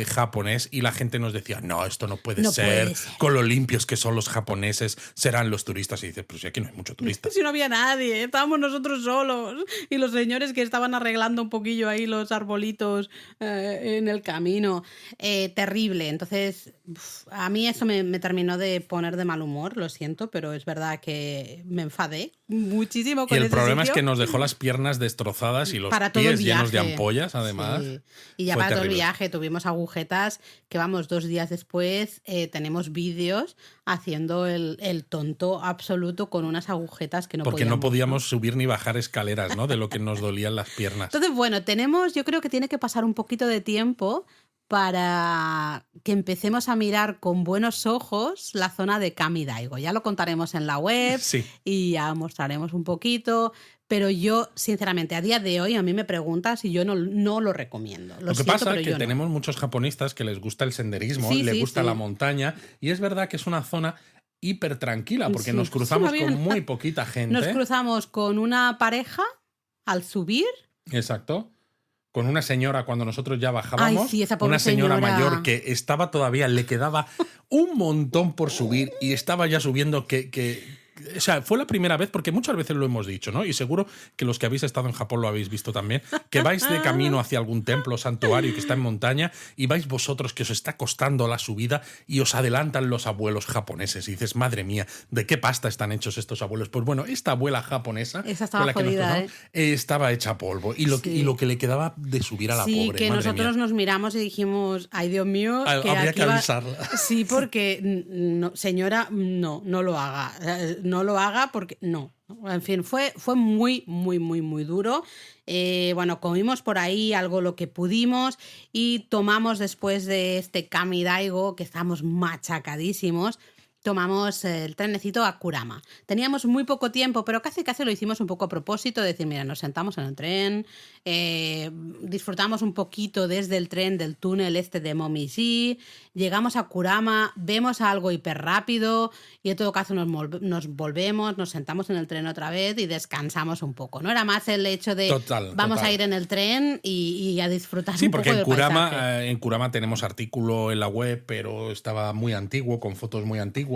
japonés, y la gente nos decía, no, esto no puede ser, con lo limpios que son los japoneses, serán los turistas. Y dices, pero si aquí no hay mucho turista. Si no había nadie, estábamos nosotros solos. Y los señores que estaban arreglando un poquillo ahí los arbolitos en el camino. Terrible. Entonces, a mí eso me terminó de poner de mal humor, lo siento, pero es verdad que me enfadé muchísimo con Y el ese problema sitio. es que nos dejó las piernas destrozadas y los Para todo el pies llenos de viaje. ampollas, además. Sí. Y ya Fue para todo el terrible. viaje tuvimos agujetas que, vamos, 2 días después tenemos vídeos haciendo el tonto absoluto con unas agujetas que no Porque podíamos. no podíamos subir ni bajar escaleras, ¿no? De lo que nos dolían las piernas. Entonces, bueno, yo creo que tiene que pasar un poquito de tiempo para que empecemos a mirar con buenos ojos la zona de Kami Daigo. Ya lo contaremos en la web Sí. y ya mostraremos un poquito, pero yo, sinceramente, a día de hoy a mí me preguntas y yo no lo recomiendo. Lo que siento, pasa pero es que yo no. tenemos muchos japonistas que les gusta el senderismo, Sí, les sí, gusta sí. la montaña, y es verdad que es una zona hiper tranquila, porque Sí, nos cruzamos sí, va bien. con muy poquita gente. Nos cruzamos con una pareja al subir. Exacto. con una señora cuando nosotros ya bajábamos. Ay, sí, esa pobre una señora señora mayor que estaba todavía, le quedaba un montón por subir y estaba ya subiendo o sea, fue la primera vez, porque muchas veces lo hemos dicho, ¿no? Y seguro que los que habéis estado en Japón lo habéis visto también, que vais de camino hacia algún templo, santuario que está en montaña y vais vosotros que os está costando la subida y os adelantan los abuelos japoneses. Y dices, madre mía, ¿de qué pasta están hechos estos abuelos? Pues bueno, esta abuela japonesa esa estaba con la que jodida, nosotros estaba hecha polvo. Y lo que le quedaba de subir a la pobre, que madre nosotros mía. nos miramos y dijimos, ay Dios mío, que Habría aquí que avisarla. Sí, porque no, señora, no lo haga. No lo haga porque no. En fin, fue muy, muy, muy, muy duro. Bueno, comimos por ahí algo lo que pudimos y tomamos después de este Kami Daigo, que estábamos machacadísimos, tomamos el trenecito a Kurama. Teníamos muy poco tiempo, pero casi lo hicimos un poco a propósito, de decir, mira, nos sentamos en el tren, disfrutamos un poquito desde el tren del túnel de Momiji, llegamos a Kurama, vemos algo hiper rápido y en todo caso nos volvemos, nos sentamos en el tren otra vez y descansamos un poco. No era más el hecho de vamos a ir en el tren y a disfrutar un poco del paisaje. En Kurama tenemos artículo en la web, pero estaba muy antiguo, con fotos muy antiguas.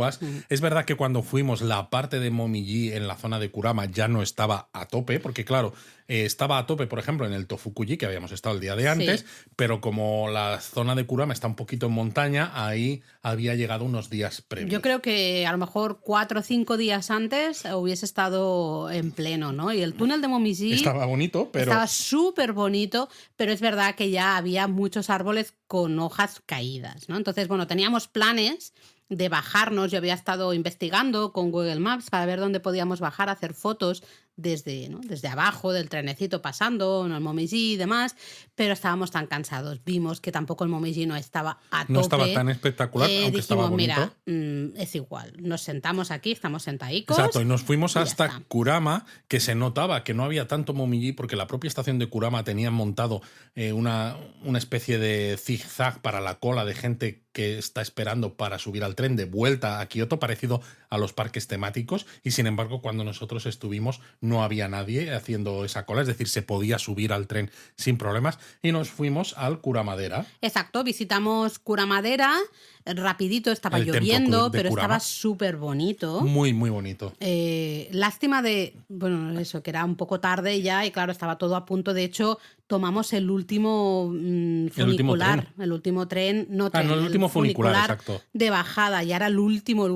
Es verdad que cuando fuimos, la parte de Momiji en la zona de Kurama ya no estaba a tope, porque claro, estaba a tope, por ejemplo, en el Tofukuji, que habíamos estado el día de antes, pero como la zona de Kurama está un poquito en montaña, ahí había llegado unos días previos. Yo creo que a lo mejor 4 o 5 días antes hubiese estado en pleno, ¿no? Y el túnel de Momiji estaba bonito, pero estaba súper bonito, pero es verdad que ya había muchos árboles con hojas caídas, ¿no? Entonces, bueno, teníamos planes de bajarnos. Yo había estado investigando con Google Maps para ver dónde podíamos bajar a hacer fotos desde abajo del trenecito pasando, ¿no? El Momiji y demás, pero estábamos tan cansados. Vimos que tampoco el Momiji no estaba a tope. No estaba tan espectacular, aunque dijimos, estaba bonito. Mira, es igual, nos sentamos aquí, estamos sentaicos. Exacto, y nos fuimos hasta Kurama, que se notaba que no había tanto Momiji porque la propia estación de Kurama tenía montado una especie de zigzag para la cola de gente que está esperando para subir al tren de vuelta a Kioto, parecido a los parques temáticos, y sin embargo cuando nosotros estuvimos no había nadie haciendo esa cola, es decir, se podía subir al tren sin problemas y nos fuimos al Kuramadera. Exacto, visitamos Kuramadera, rapidito, estaba lloviendo, pero estaba súper bonito. Muy, muy bonito. Lástima bueno, eso, que era un poco tarde ya y claro, estaba todo a punto. De hecho, tomamos el último funicular, el último funicular, exacto. De bajada, y era el último,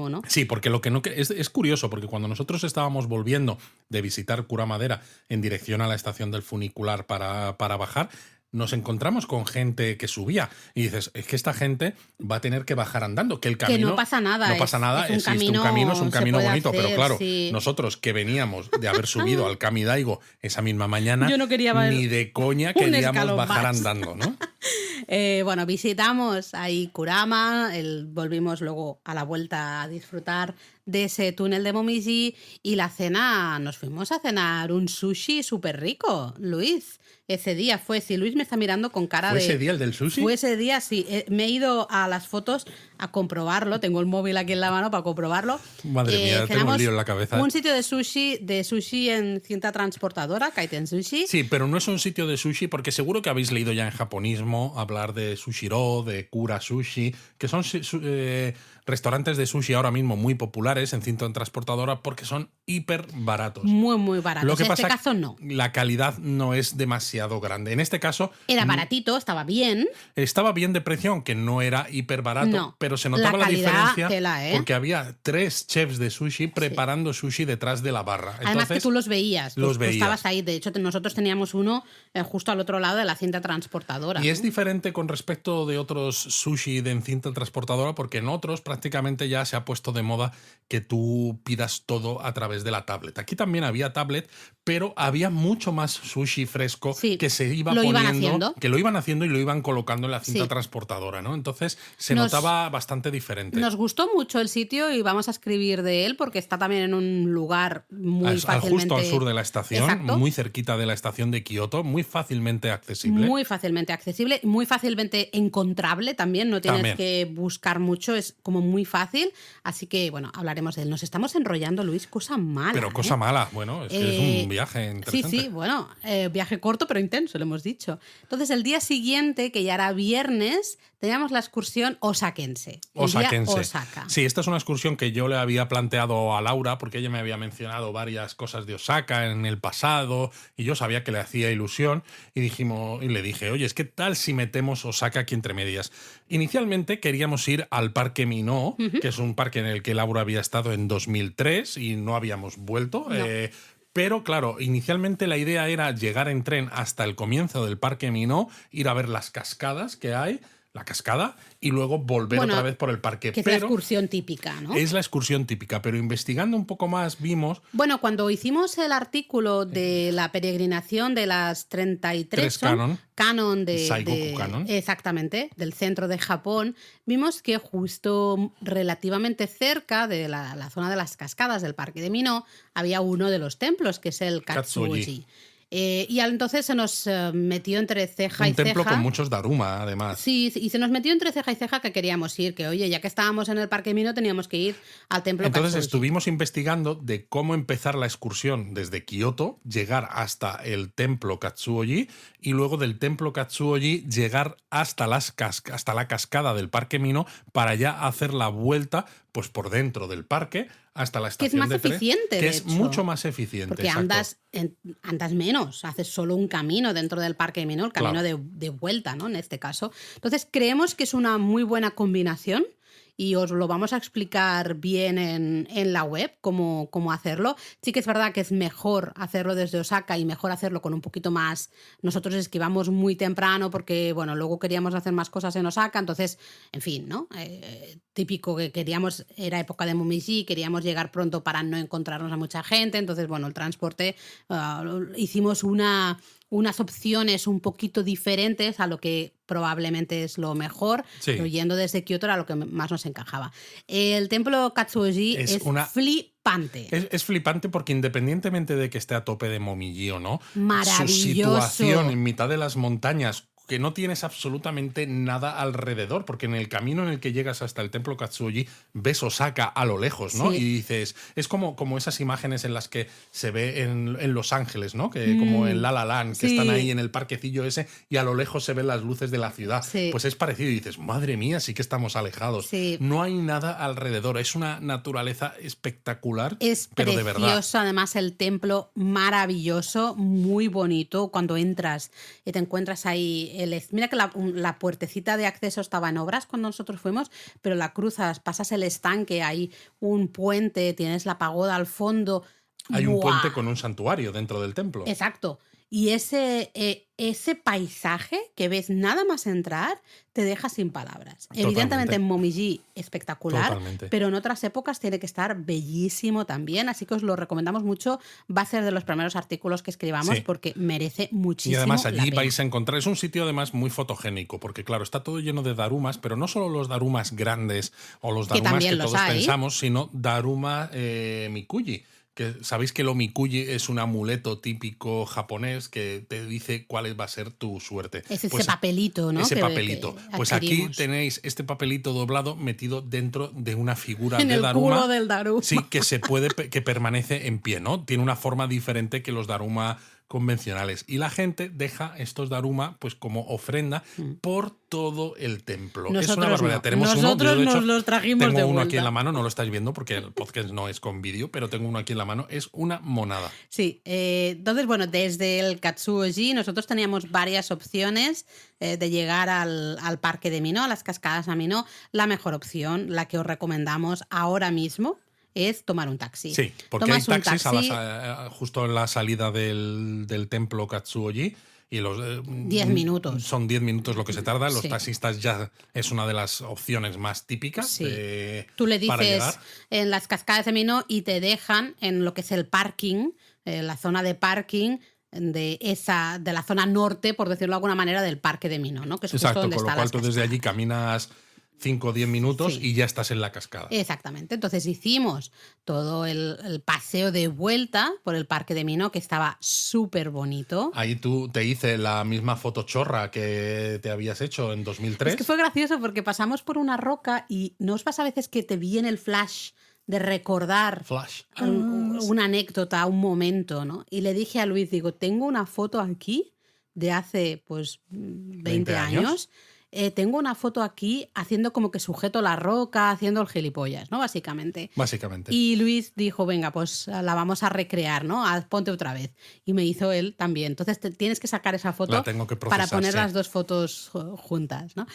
¿no? Sí, porque lo que no es curioso, porque cuando nosotros estábamos volviendo de visitar Kuramadera en dirección a la estación del funicular para bajar, nos encontramos con gente que subía y dices, es que esta gente va a tener que bajar andando, que el camino... Que no pasa nada. No pasa nada, existe un camino, es un camino bonito, hacer, pero claro, nosotros que veníamos de haber subido al Kami Daigo esa misma mañana, yo no quería ni de coña queríamos bajar andando, ¿no? Bueno, visitamos ahí Kurama, volvimos luego a la vuelta a disfrutar de ese túnel de Momiji y la cena, nos fuimos a cenar un sushi súper rico, Luis. Ese día fue, si Luis me está mirando con cara ¿Fue ese día el del sushi? Fue ese día, sí. Me he ido a las fotos a comprobarlo, tengo el móvil aquí en la mano para comprobarlo. Madre mía, tengo un lío en la cabeza. Un sitio de sushi en cinta transportadora, Kaiten Sushi. Sí, pero no es un sitio de sushi porque seguro que habéis leído ya en japonismo hablar de Sushiro, de Kura Sushi, que son restaurantes de sushi ahora mismo muy populares en cinta transportadora porque son hiper baratos. Muy, muy baratos. Lo que en este caso no. La calidad no es demasiado grande. En este caso... Era baratito, estaba bien. Estaba bien de precio, aunque no era hiper barato, pero se notaba la diferencia porque había 3 chefs de sushi preparando sushi detrás de la barra. Además, entonces, que tú los veías. Tú estabas ahí. De hecho, nosotros teníamos uno justo al otro lado de la cinta transportadora. Y es diferente con respecto de otros sushi en cinta transportadora porque en otros prácticamente ya se ha puesto de moda que tú pidas todo a través de la tablet. Aquí también había tablet, pero había mucho más sushi fresco que se iba poniendo, que lo iban haciendo y lo iban colocando en la cinta transportadora, ¿no? Entonces se notaba bastante diferente. Nos gustó mucho el sitio y vamos a escribir de él porque está también en un lugar muy fácilmente... Justo al sur de la estación, exacto, muy cerquita de la estación de Kioto, muy fácilmente accesible. Muy fácilmente accesible, muy fácilmente encontrable también, no tienes que buscar mucho, es como muy fácil. Así que, bueno, hablaremos hablaremos de él. Nos estamos enrollando, Luis, cosa mala. Pero cosa mala, bueno, es que es un viaje interesante. Sí, bueno, viaje corto pero intenso, lo hemos dicho. Entonces, el día siguiente, que ya era viernes, teníamos la excursión osakense. Osakense. Osaka. Sí, esta es una excursión que yo le había planteado a Laura porque ella me había mencionado varias cosas de Osaka en el pasado y yo sabía que le hacía ilusión y le dije, oye, ¿qué tal si metemos Osaka aquí entre medias? Inicialmente queríamos ir al Parque Minó, que es un parque en el que Laura había estado en 2003 y no habíamos vuelto. No. Pero claro, inicialmente la idea era llegar en tren hasta el comienzo del Parque Minó, ir a ver las cascadas que hay, la cascada, y luego volver otra vez por el parque. Que es la excursión típica, ¿no? Es la excursión típica, pero investigando un poco más vimos... Bueno, cuando hicimos el artículo de la peregrinación de las 33 canon de Saigoku Canon. Exactamente, del centro de Japón, vimos que justo relativamente cerca de la zona de las cascadas del Parque de Minó había uno de los templos, que es el Katsuoji. Y entonces se nos metió entre ceja y ceja. Un templo con muchos daruma, además. Sí, y se nos metió entre ceja y ceja que queríamos ir, que oye, ya que estábamos en el Parque Minó teníamos que ir al templo Entonces Katsuoji. Estuvimos investigando de cómo empezar la excursión desde Kioto, llegar hasta el templo Katsuoji y luego del templo Katsuoji llegar hasta la cascada del Parque Minó para ya hacer la vuelta pues por dentro del parque hasta la estación de tren. Que es más eficiente, que de es hecho. mucho más eficiente. Porque andas menos, haces solo un camino dentro del Parque Minó, el camino de vuelta, ¿no? En este caso. Entonces, creemos que es una muy buena combinación y os lo vamos a explicar bien en la web cómo hacerlo. Sí que es verdad que es mejor hacerlo desde Osaka y mejor hacerlo con un poquito más... Nosotros esquivamos muy temprano porque, bueno, luego queríamos hacer más cosas en Osaka, entonces, en fin, ¿no? Típico que queríamos, era época de Momiji, queríamos llegar pronto para no encontrarnos a mucha gente, entonces, bueno, el transporte, hicimos unas opciones un poquito diferentes a lo que probablemente es lo mejor, pero yendo desde Kioto era lo que más nos encajaba. El templo Katsuoji es flipante. Es flipante porque independientemente de que esté a tope de Momiji o no, maravilloso. Su situación en mitad de las montañas, que no tienes absolutamente nada alrededor, porque en el camino en el que llegas hasta el templo Katsuoji ves Osaka a lo lejos, ¿no? Sí. Y dices, es como esas imágenes en las que se ve en Los Ángeles, ¿no? Que como en La La Land, que están ahí en el parquecillo ese y a lo lejos se ven las luces de la ciudad. Sí. Pues es parecido y dices, madre mía, sí que estamos alejados. Sí. No hay nada alrededor, es una naturaleza espectacular, pero de verdad. Es precioso, además el templo maravilloso, muy bonito. Cuando entras y te encuentras ahí... Mira que la puertecita de acceso estaba en obras cuando nosotros fuimos, pero la cruzas, pasas el estanque, hay un puente, tienes la pagoda al fondo. Hay un puente con un santuario dentro del templo. Exacto. Y ese paisaje que ves nada más entrar te deja sin palabras. Totalmente. Evidentemente en Momiji espectacular, totalmente. Pero en otras épocas tiene que estar bellísimo también, así que os lo recomendamos mucho. Va a ser de los primeros artículos que escribamos porque merece muchísimo. Y además allí vais a encontrar, es un sitio además muy fotogénico, porque claro, está todo lleno de darumas, pero no solo los darumas grandes o los darumas que todos pensamos, sino daruma mikuji. Que sabéis que el omikuji es un amuleto típico japonés que te dice cuál va a ser tu suerte. Es ese papelito, ¿no? Ese papelito. Pues aquí tenéis este papelito doblado metido dentro de una figura de daruma. En el culo del daruma. Sí, que permanece en pie, ¿no? Tiene una forma diferente que los daruma convencionales. Y la gente deja estos daruma pues como ofrenda por todo el templo. Nosotros es una barbaridad. No. Tenemos Nosotros uno, de hecho, nos los trajimos tengo de uno vuelta. aquí en la mano, no lo estáis viendo porque el podcast no es con vídeo, pero tengo uno aquí en la mano. Es una monada. Sí, entonces, bueno, desde el Katsuoji nosotros teníamos varias opciones de llegar al Parque de Minó, a las cascadas a Minó. La mejor opción, la que os recomendamos ahora mismo, es tomar un taxi. Sí, porque hay taxis justo en la salida del templo Katsuoji y los 10 minutos. Son 10 minutos lo que se tarda. Los taxistas ya es una de las opciones más típicas. Sí. Tú le dices en las cascadas de Minó y te dejan en lo que es el parking, la zona de parking de la zona norte, por decirlo de alguna manera, del Parque de Minó, ¿no? Que es exacto, donde con lo cual tú desde allí caminas 5 o 10 minutos y ya estás en la cascada. Exactamente. Entonces hicimos todo el paseo de vuelta por el Parque de Minó, que estaba súper bonito. Ahí tú te hice la misma foto chorra que te habías hecho en 2003. Es que fue gracioso porque pasamos por una roca y ¿no os pasa a veces que te viene el flash de recordar Flash. una anécdota, un momento, ¿no? Y le dije a Luis, digo, tengo una foto aquí de hace, pues, 20 años. Tengo una foto aquí haciendo como que sujeto la roca, haciendo el gilipollas, ¿no? Básicamente. Y Luis dijo, venga, pues la vamos a recrear, ¿no? Ponte otra vez. Y me hizo él también. Entonces tienes que sacar esa foto la tengo que procesar, para poner las dos fotos juntas, ¿no?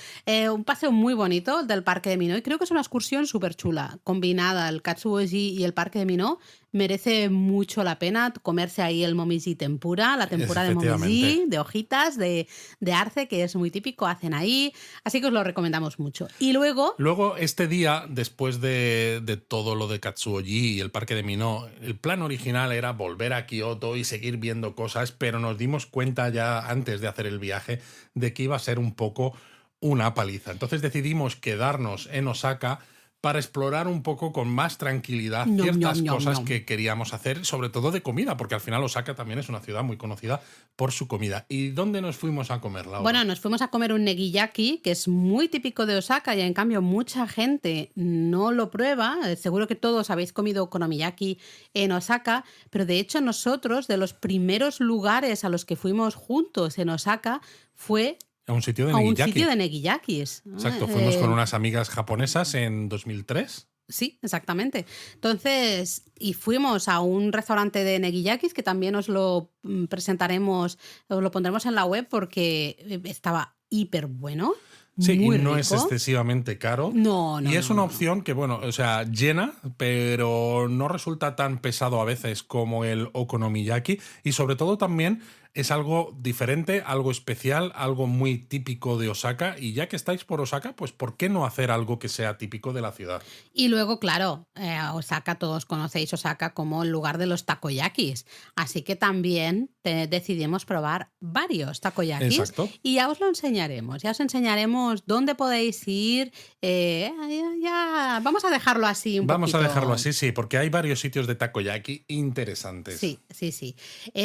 Un paseo muy bonito del Parque de Minot y creo que es una excursión súper chula. Combinada el Katsuoji y el Parque de Minot. Merece mucho la pena comerse ahí el momiji tempura, la tempura de momiji, de hojitas, de arce, que es muy típico, hacen ahí. Así que os lo recomendamos mucho. Y luego este día, después de todo lo de Katsuoji y el Parque de Minot, el plan original era volver a Kioto y seguir viendo cosas, pero nos dimos cuenta ya antes de hacer el viaje de que iba a ser un poco una paliza. Entonces decidimos quedarnos en Osaka para explorar un poco con más tranquilidad ciertas cosas que queríamos hacer, sobre todo de comida, porque al final Osaka también es una ciudad muy conocida por su comida. ¿Y dónde nos fuimos a comer, Laura? Bueno, nos fuimos a comer un negiyaki, que es muy típico de Osaka y en cambio mucha gente no lo prueba. Seguro que todos habéis comido okonomiyaki en Osaka, pero de hecho nosotros, de los primeros lugares a los que fuimos juntos en Osaka, fue a un sitio de negiyakis. Exacto, fuimos con unas amigas japonesas en 2003. Sí, exactamente. Entonces, y fuimos a un restaurante de negiyakis que también os lo presentaremos, os lo pondremos en la web porque estaba hiper bueno. Sí, muy y no rico. Es excesivamente caro. No. Y es una opción que, bueno, o sea, llena, pero no resulta tan pesado a veces como el okonomiyaki. Y sobre todo también es algo diferente, algo especial, algo muy típico de Osaka. Y ya que estáis por Osaka, pues ¿por qué no hacer algo que sea típico de la ciudad? Y luego, claro, Osaka, todos conocéis Osaka como el lugar de los takoyakis. Así que también decidimos probar varios takoyakis. Exacto. Y ya os lo enseñaremos. Ya os enseñaremos dónde podéis ir. Ya vamos a dejarlo así un Vamos poquito. a dejarlo así, sí, porque hay varios sitios de takoyaki interesantes. Sí.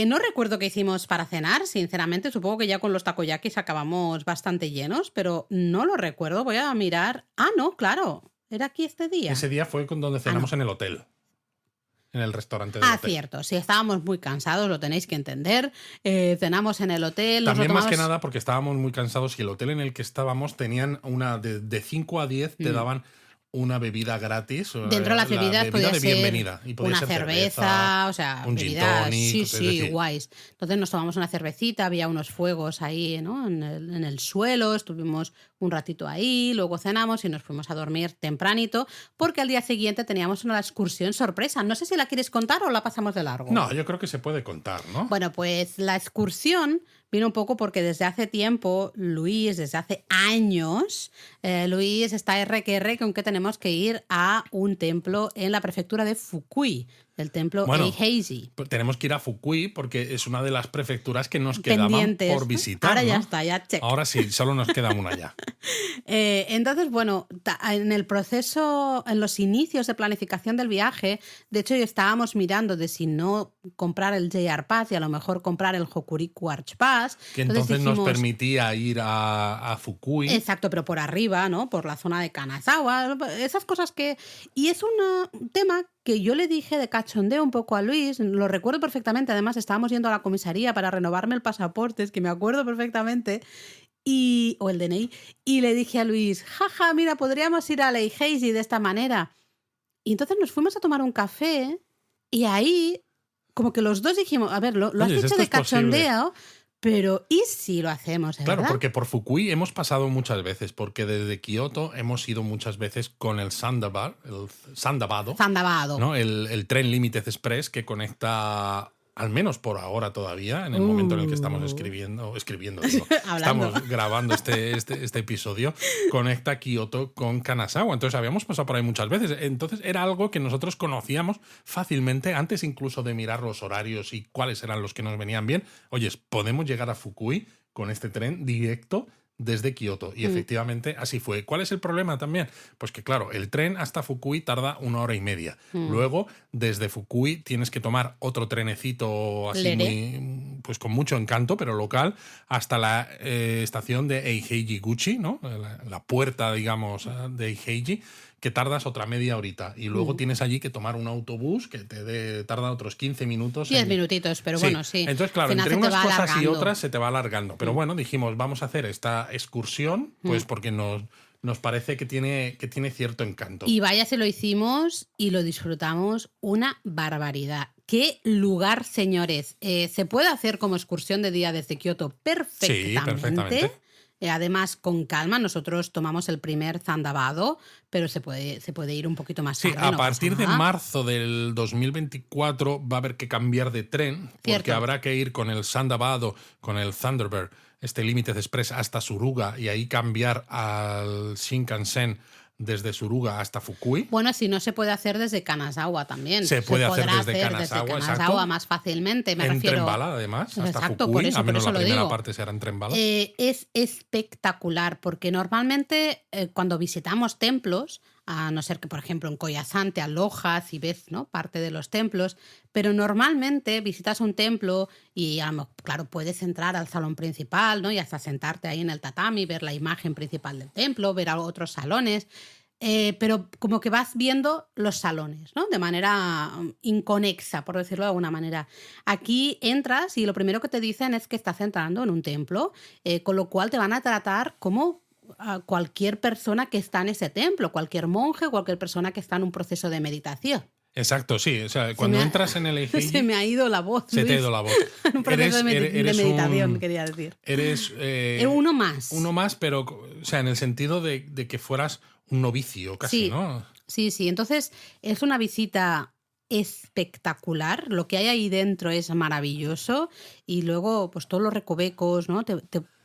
No recuerdo qué hicimos para cenar, sinceramente. Supongo que ya con los takoyakis acabamos bastante llenos, pero no lo recuerdo. Voy a mirar. Ah, no, claro. ¿Era aquí este día? Ese día fue donde cenamos en el hotel. En el restaurante del hotel. Cierto. Sí, estábamos muy cansados, lo tenéis que entender. Cenamos en el hotel. También más que nada porque estábamos muy cansados y el hotel en el que estábamos tenían una de 5 a 10 te daban una bebida gratis. Dentro de las bebidas podía de ser bienvenida. Y podía una ser cerveza, o sea, un gin bebidas, tonic, sí, guays. Entonces nos tomamos una cervecita, había unos fuegos ahí, ¿no? En el suelo, estuvimos un ratito ahí, luego cenamos y nos fuimos a dormir tempranito, porque al día siguiente teníamos una excursión sorpresa. No sé si la quieres contar o la pasamos de largo. No, yo creo que se puede contar, ¿no? Bueno, pues la excursión vino un poco porque desde hace tiempo, Luis, desde hace años, Luis está R con que tenemos que ir a un templo en la prefectura de Fukui, el templo Eiheiji. Tenemos que ir a Fukui porque es una de las prefecturas que nos quedaban pendientes por visitar. Ahora ¿no? ya está, ya check. Ahora sí, solo nos queda una ya. Entonces, bueno, en el proceso, en los inicios de planificación del viaje, de hecho estábamos mirando de si no comprar el JR Pass y a lo mejor comprar el Hokuriku Arch Pass. Que entonces dijimos, nos permitía ir a Fukui. Exacto, pero por arriba, ¿no? Por la zona de Kanazawa, esas cosas que... Y es un tema que yo le dije de cachondeo un poco a Luis, lo recuerdo perfectamente, además estábamos yendo a la comisaría para renovarme el pasaporte, es que me acuerdo perfectamente, o el DNI, y le dije a Luis, jaja, mira, podríamos ir a Eiheiji de esta manera. Y entonces nos fuimos a tomar un café y ahí como que los dos dijimos, a ver, lo has dicho de cachondeo, pero ¿y si lo hacemos? Claro, ¿verdad? porque por Fukui hemos pasado muchas veces, porque desde Kioto hemos ido muchas veces con el Sandabado, ¿no? El tren Limited Express que conecta, al menos por ahora todavía, en el momento en el que estamos escribiendo digo, estamos grabando este episodio, conecta Kioto con Kanazawa. Entonces habíamos pasado por ahí muchas veces. Entonces era algo que nosotros conocíamos fácilmente, antes incluso de mirar los horarios y cuáles eran los que nos venían bien. Oye, podemos llegar a Fukui con este tren directo desde Kioto. Y efectivamente así fue. ¿Cuál es el problema también? Pues que claro, el tren hasta Fukui tarda 1 hora y media. Luego, desde Fukui tienes que tomar otro trenecito así muy pues con mucho encanto, pero local, hasta la estación de Eiheiji-guchi, ¿no? La puerta, digamos, de Eiheiji, que tardas otra media horita. Y luego tienes allí que tomar un autobús que tarda otros 15 minutos. 10 minutitos, pero bueno, sí. Entonces, claro, entre unas cosas y otras se te va alargando. Pero bueno, dijimos, vamos a hacer esta excursión, pues porque nos parece que tiene cierto encanto. Y vaya si lo hicimos y lo disfrutamos una barbaridad. ¡Qué lugar, señores! Se puede hacer como excursión de día desde Kioto perfectamente. Sí, perfectamente. Además, con calma, nosotros tomamos el primer Zandabado, pero se puede ir un poquito más tarde. Sí, a partir de marzo del 2024 va a haber que cambiar de tren, porque habrá que ir con el Zandabado, con el Thunderbird, este Limited Express, hasta Suruga y ahí cambiar al Shinkansen desde Suruga hasta Fukui. Bueno, si no se puede hacer desde Kanazawa también. Se puede hacer desde Kanazawa más fácilmente, me refiero. En tren bala, además, hasta exacto, Fukui. por eso, a menos por eso la primera digo. parte será en tren bala. Es espectacular, porque normalmente cuando visitamos templos, a no ser que, por ejemplo, en Koyasan te alojas y ves, ¿no?, parte de los templos, pero normalmente visitas un templo y, claro, puedes entrar al salón principal, ¿no?, y hasta sentarte ahí en el tatami, ver la imagen principal del templo, ver otros salones, pero como que vas viendo los salones, ¿no?, de manera inconexa, por decirlo de alguna manera. Aquí entras y lo primero que te dicen es que estás entrando en un templo, con lo cual te van a tratar como a cualquier persona que está en ese templo, cualquier monje, cualquier persona que está en un proceso de meditación. Exacto, sí. O sea, cuando entras en el Eiheiji... Se me ha ido la voz, Se te ha ido la voz. Un proceso de meditación, quería decir. Eres... uno más. Uno más, pero o sea, en el sentido de que fueras un novicio casi, sí, ¿no? Sí. Entonces, es una visita espectacular. Lo que hay ahí dentro es maravilloso. Y luego, pues todos los recovecos, ¿no?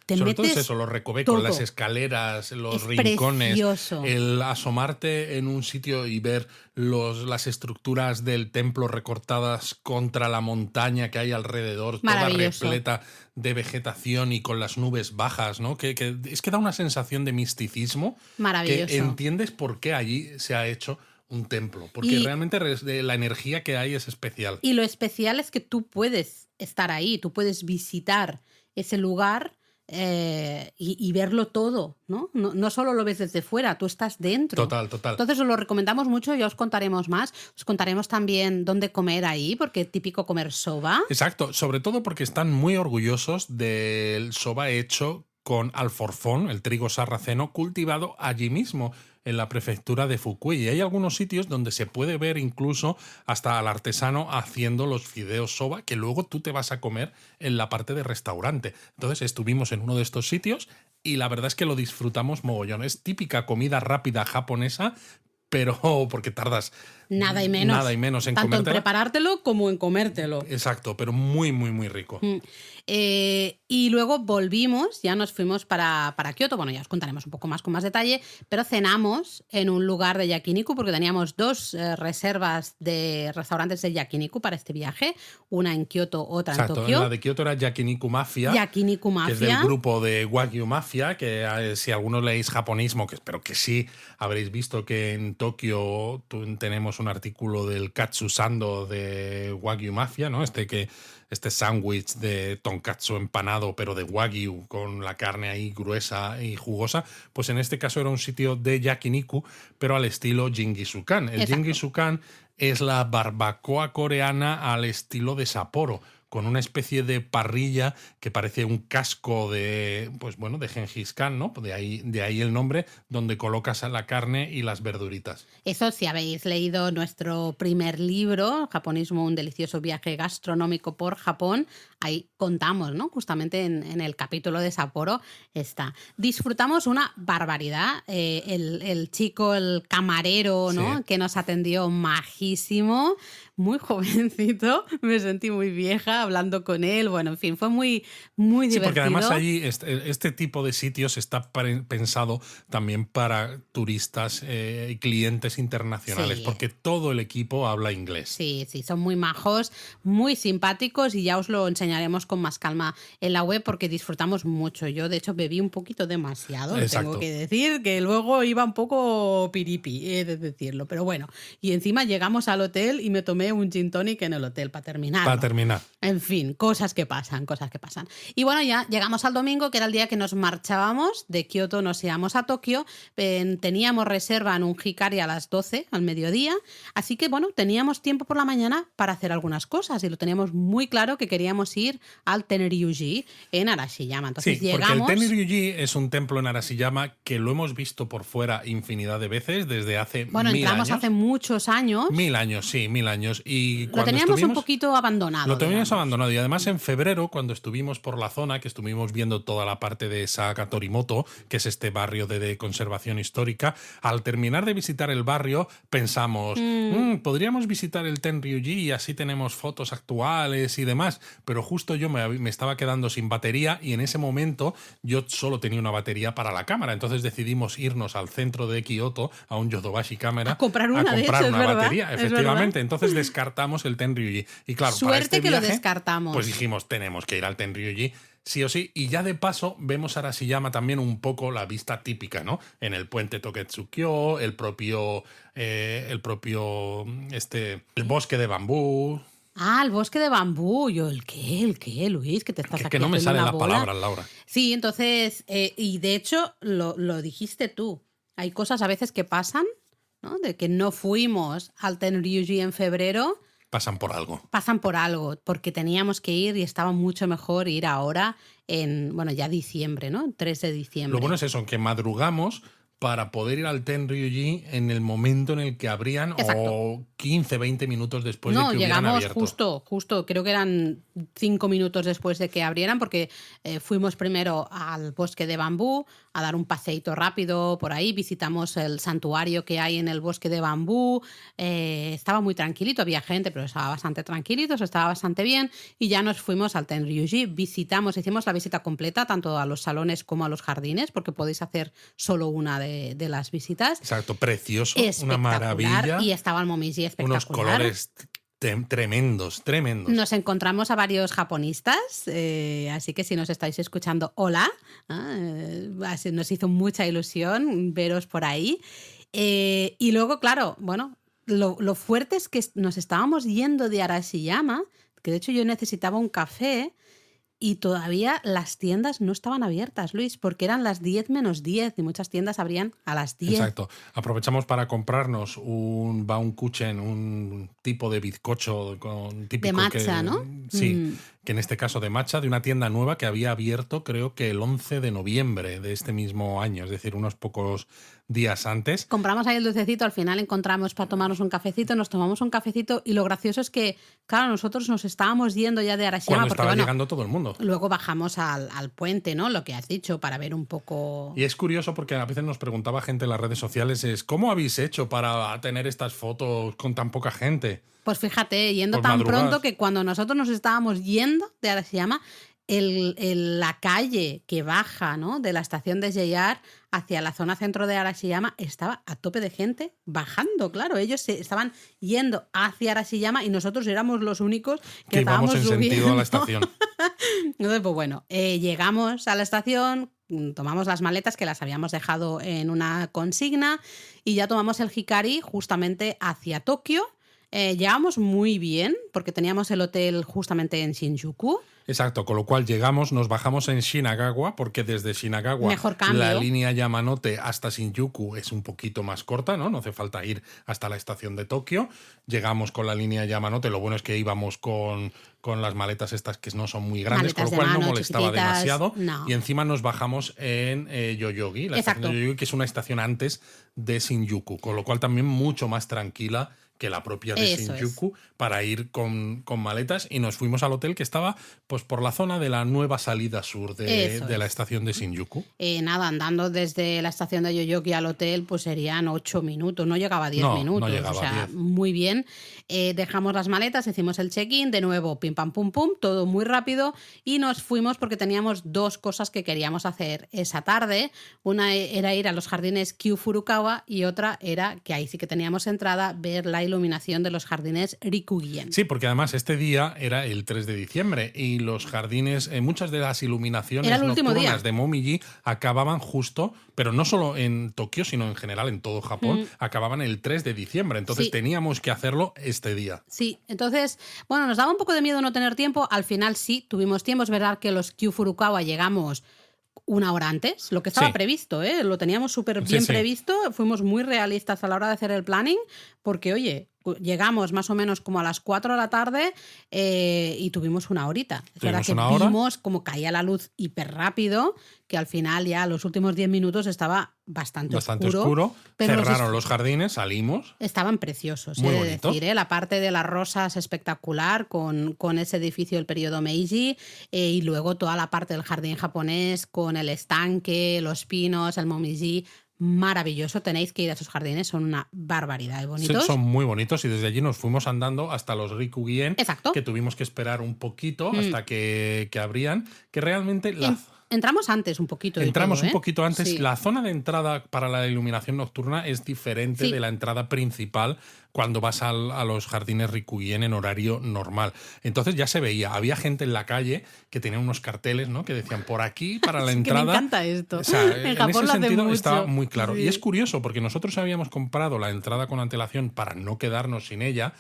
Sobre todo es eso, los recovecos, todo. Las escaleras, los rincones, precioso. El asomarte en un sitio y ver las estructuras del templo recortadas contra la montaña que hay alrededor, toda repleta de vegetación y con las nubes bajas, ¿no? Que es que da una sensación de misticismo. Maravilloso. Que entiendes por qué allí se ha hecho un templo, porque realmente la energía que hay es especial. Y lo especial es que tú puedes estar ahí, tú puedes visitar ese lugar y verlo todo, ¿no? No solo lo ves desde fuera, tú estás dentro. Total. Entonces os lo recomendamos mucho, ya os contaremos más. Os contaremos también dónde comer ahí, porque es típico comer soba. Exacto, sobre todo porque están muy orgullosos del soba hecho con alforfón, el trigo sarraceno, cultivado allí mismo, en la prefectura de Fukui. Y hay algunos sitios donde se puede ver incluso hasta al artesano haciendo los fideos soba que luego tú te vas a comer en la parte de restaurante. Entonces estuvimos en uno de estos sitios y la verdad es que lo disfrutamos mogollón. Es típica comida rápida japonesa, pero porque tardas nada y menos en tanto comértela. En preparártelo como en comértelo. Exacto, pero muy, muy, muy rico. Y luego volvimos, ya nos fuimos para Kioto. Bueno, ya os contaremos un poco más con más detalle, pero cenamos en un lugar de yakiniku porque teníamos dos reservas de restaurantes de yakiniku para este viaje, una en Kioto, otra en Tokio. La de Kioto era Yakiniku Mafia, que es del grupo de Wagyu Mafia, que si algunos leéis japonismo, que espero que sí, habréis visto que en Tokio tenemos un artículo del Katsu Sando de Wagyu Mafia, ¿no? Este sándwich de tonkatsu empanado, pero de wagyu, con la carne ahí gruesa y jugosa, pues en este caso era un sitio de yakiniku, pero al estilo Jingisukan. El Jingisukan es la barbacoa coreana al estilo de Sapporo, con una especie de parrilla que parece un casco de Gengis Khan, ¿no? De ahí el nombre, donde colocas la carne y las verduritas. Eso, si habéis leído nuestro primer libro, Japonismo, un delicioso viaje gastronómico por Japón, ahí contamos, ¿no? Justamente en el capítulo de Sapporo está. Disfrutamos una barbaridad. El chico, el camarero, ¿no? Sí. Que nos atendió majísimo, muy jovencito, me sentí muy vieja hablando con él, bueno, en fin, fue muy, muy divertido. Sí, porque además allí este tipo de sitios está pensado también para turistas y clientes internacionales, porque todo el equipo habla inglés. Sí, son muy majos, muy simpáticos y ya os lo enseñaremos con más calma en la web porque disfrutamos mucho. Yo, de hecho, bebí un poquito demasiado, tengo que decir, que luego iba un poco piripi, he de decirlo, pero bueno. Y encima llegamos al hotel y me tomé tomé un gin tonic en el hotel para terminar. Para terminar. En fin, cosas que pasan. Y bueno, ya llegamos al domingo, que era el día que nos marchábamos. De Kioto nos íbamos a Tokio. Teníamos reserva en un Hikari a las 12, al mediodía. Así que, bueno, teníamos tiempo por la mañana para hacer algunas cosas. Y lo teníamos muy claro que queríamos ir al Tenryuji en Arashiyama. Entonces sí, llegamos... porque el Tenryuji es un templo en Arashiyama que lo hemos visto por fuera infinidad de veces desde hace 1000 años. Bueno, entramos hace muchos años. 1000 años, sí, 1000 años. Y lo teníamos un poquito abandonado. Lo teníamos abandonado. Y además en febrero, cuando estuvimos por la zona, que estuvimos viendo toda la parte de Saga Torimoto, que es este barrio de conservación histórica, al terminar de visitar el barrio pensamos, podríamos visitar el Tenryuji y así tenemos fotos actuales y demás. Pero justo yo me estaba quedando sin batería y en ese momento yo solo tenía una batería para la cámara. Entonces decidimos irnos al centro de Kioto, a un Yodobashi Cámara, a comprar una batería, efectivamente. Entonces descartamos el Tenryuji. Y claro, suerte para este que viaje, lo descartamos. Pues dijimos, tenemos que ir al Tenryuji sí o sí. Y ya de paso vemos Arashiyama también un poco la vista típica, ¿no? En el puente Toketsukyo, el bosque de bambú. Ah, el bosque de bambú. Yo, ¿el qué, Luis? Que te estás aquí que no me sale la palabra, Laura. Sí, entonces, y de hecho lo dijiste tú. Hay cosas a veces que pasan, ¿no? De que no fuimos al Tenryuji en febrero. Pasan por algo, porque teníamos que ir y estaba mucho mejor ir ahora en, bueno, ya diciembre, ¿no? 3 de diciembre. Lo bueno es eso, que madrugamos para poder ir al Tenryuji en el momento en el que abrían. Exacto. O 15, 20 minutos después de que hubieran abierto. No, llegamos justo, creo que eran 5 minutos después de que abrieran, porque fuimos primero al bosque de bambú a dar un paseíto rápido por ahí, visitamos el santuario que hay en el bosque de bambú, estaba muy tranquilito, había gente, pero estaba bastante tranquilito, estaba bastante bien, y ya nos fuimos al Tenryuji, hicimos la visita completa, tanto a los salones como a los jardines, porque podéis hacer solo una de las visitas. Exacto, precioso, una maravilla. Y estaba el Momiji espectacular. Unos colores tremendos. Nos encontramos a varios japonistas, así que si nos estáis escuchando, hola. Nos hizo mucha ilusión veros por ahí. Y luego, claro, bueno, lo fuerte es que nos estábamos yendo de Arashiyama, que de hecho yo necesitaba un café, y todavía las tiendas no estaban abiertas, Luis, porque eran las 10 menos 10 y muchas tiendas abrían a las 10. Exacto. Aprovechamos para comprarnos un Baumkuchen, un tipo de bizcocho típico de matcha, ¿no? Sí, que en este caso de matcha, de una tienda nueva que había abierto creo que el 11 de noviembre de este mismo año, es decir, unos pocos días antes. Compramos ahí el dulcecito, al final encontramos para tomarnos un cafecito, nos tomamos un cafecito y lo gracioso es que, claro, nosotros nos estábamos yendo ya de Arashiyama. Cuando estaba llegando todo el mundo. Luego bajamos al puente, ¿no? Lo que has dicho, para ver un poco... Y es curioso porque a veces nos preguntaba gente en las redes sociales, ¿cómo habéis hecho para tener estas fotos con tan poca gente? Pues fíjate, yendo tan pronto que cuando nosotros nos estábamos yendo de Arashiyama, la calle que baja, ¿no?, de la estación de JR hacia la zona centro de Arashiyama estaba a tope de gente bajando, claro. Ellos se estaban yendo hacia Arashiyama y nosotros éramos los únicos que estábamos en subiendo. Sentido a la estación. Entonces, pues bueno, llegamos a la estación, tomamos las maletas que las habíamos dejado en una consigna y ya tomamos el Hikari justamente hacia Tokio. Llegamos muy bien porque teníamos el hotel justamente en Shinjuku. Exacto, con lo cual llegamos, nos bajamos en Shinagawa, porque desde Shinagawa la línea Yamanote hasta Shinjuku es un poquito más corta, ¿no? No hace falta ir hasta la estación de Tokio. Llegamos con la línea Yamanote, lo bueno es que íbamos con las maletas estas que no son muy grandes, maletas con lo cual mano, no molestaba demasiado. No. Y encima nos bajamos en Yoyogi, la estación de Yoyogi, que es una estación antes de Shinjuku, con lo cual también mucho más tranquila que la propia de Shinjuku para ir con maletas, y nos fuimos al hotel que estaba pues por la zona de la nueva salida sur de la estación de Shinjuku. Nada, andando desde la estación de Yoyogi al hotel pues serían 8 minutos, no llegaba a 10 minutos, no llegaba, o sea, a 10. Muy bien. Dejamos las maletas, hicimos el check-in, de nuevo pim pam pum pum, todo muy rápido, y nos fuimos porque teníamos dos cosas que queríamos hacer esa tarde. Una era ir a los jardines Kyu Furukawa y otra era, que ahí sí que teníamos entrada, ver Light iluminación de los jardines Rikugien. Sí, porque además este día era el 3 de diciembre y los jardines, muchas de las iluminaciones nocturnas de Momiji acababan justo, pero no solo en Tokio, sino en general en todo Japón, acababan el 3 de diciembre. Entonces teníamos que hacerlo este día. Sí, entonces, bueno, nos daba un poco de miedo no tener tiempo. Al final sí, tuvimos tiempo. Es verdad que los Q Furukawa llegamos una hora antes, lo que estaba previsto, ¿eh? Lo teníamos súper bien previsto. Fuimos muy realistas a la hora de hacer el planning porque, oye, llegamos más o menos como a las 4 de la tarde y tuvimos una horita. Es verdad que vimos como caía la luz hiper rápido, que al final ya los últimos 10 minutos estaba bastante oscuro. Pero cerraron los jardines, salimos. Estaban preciosos, muy bonitos. Decir, la parte de las rosas espectacular con ese edificio del periodo Meiji y luego toda la parte del jardín japonés con el estanque, los pinos, el Momiji. Maravilloso, tenéis que ir a esos jardines, son una barbaridad de bonitos. Sí, son muy bonitos y desde allí nos fuimos andando hasta los Rikugien, que tuvimos que esperar un poquito hasta que abrían, que realmente entramos antes un poquito. Entramos un poquito antes. Sí. La zona de entrada para la iluminación nocturna es diferente de la entrada principal cuando vas a los jardines Rikugien en horario normal. Entonces ya se veía, había gente en la calle que tenía unos carteles, ¿no? Que decían por aquí para la entrada. Que me encanta esto. O sea, en ese sentido estaba muy claro. Sí. Y es curioso porque nosotros habíamos comprado la entrada con antelación para no quedarnos sin ella.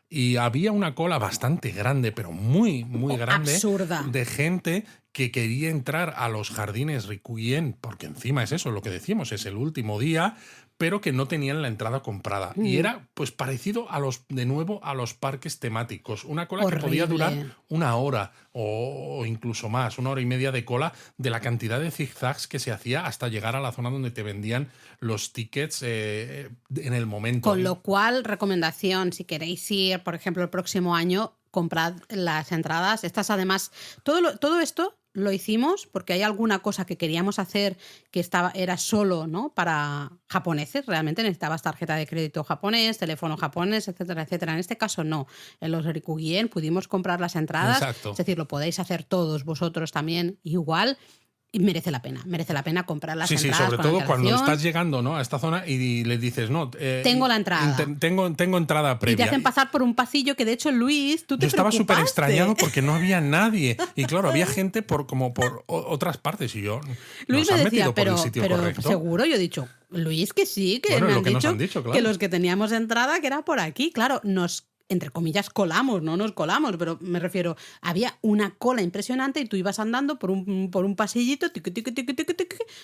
Y había una cola bastante grande, pero muy, muy grande, absurda, de gente que quería entrar a los jardines Rikugien, porque encima es eso, lo que decíamos, es el último día, pero que no tenían la entrada comprada. Y era pues parecido de nuevo a los parques temáticos. Una cola que podía durar una hora o incluso más, 1 hora y media de cola, de la cantidad de zigzags que se hacía hasta llegar a la zona donde te vendían los tickets en el momento. Con lo cual, recomendación, si queréis ir, por ejemplo, el próximo año, comprad las entradas. Estas además, todo esto lo hicimos porque hay alguna cosa que queríamos hacer que era solo, ¿no? Para japoneses. Realmente necesitabas tarjeta de crédito japonés, teléfono japonés, etcétera, etcétera. En este caso no. En los Rikugien pudimos comprar las entradas. Exacto. Es decir, lo podéis hacer todos vosotros también igual. Y merece la pena comprar las entradas. Sí, sobre todo cuando estás llegando, ¿no? a esta zona y le dices, no, tengo la entrada. Tengo entrada previa. Y te hacen pasar por un pasillo que, de hecho, Luis, tú te Yo estaba súper extrañado porque no había nadie. Y claro, había gente por otras partes. Y yo, Luis ¿nos me has decía, metido por el sitio correcto? Seguro, yo he dicho, Luis, que sí, que bueno, me han dicho que los que teníamos entrada, que era por aquí. Claro, entre comillas, colamos, no nos colamos, pero me refiero, había una cola impresionante y tú ibas andando por un pasillito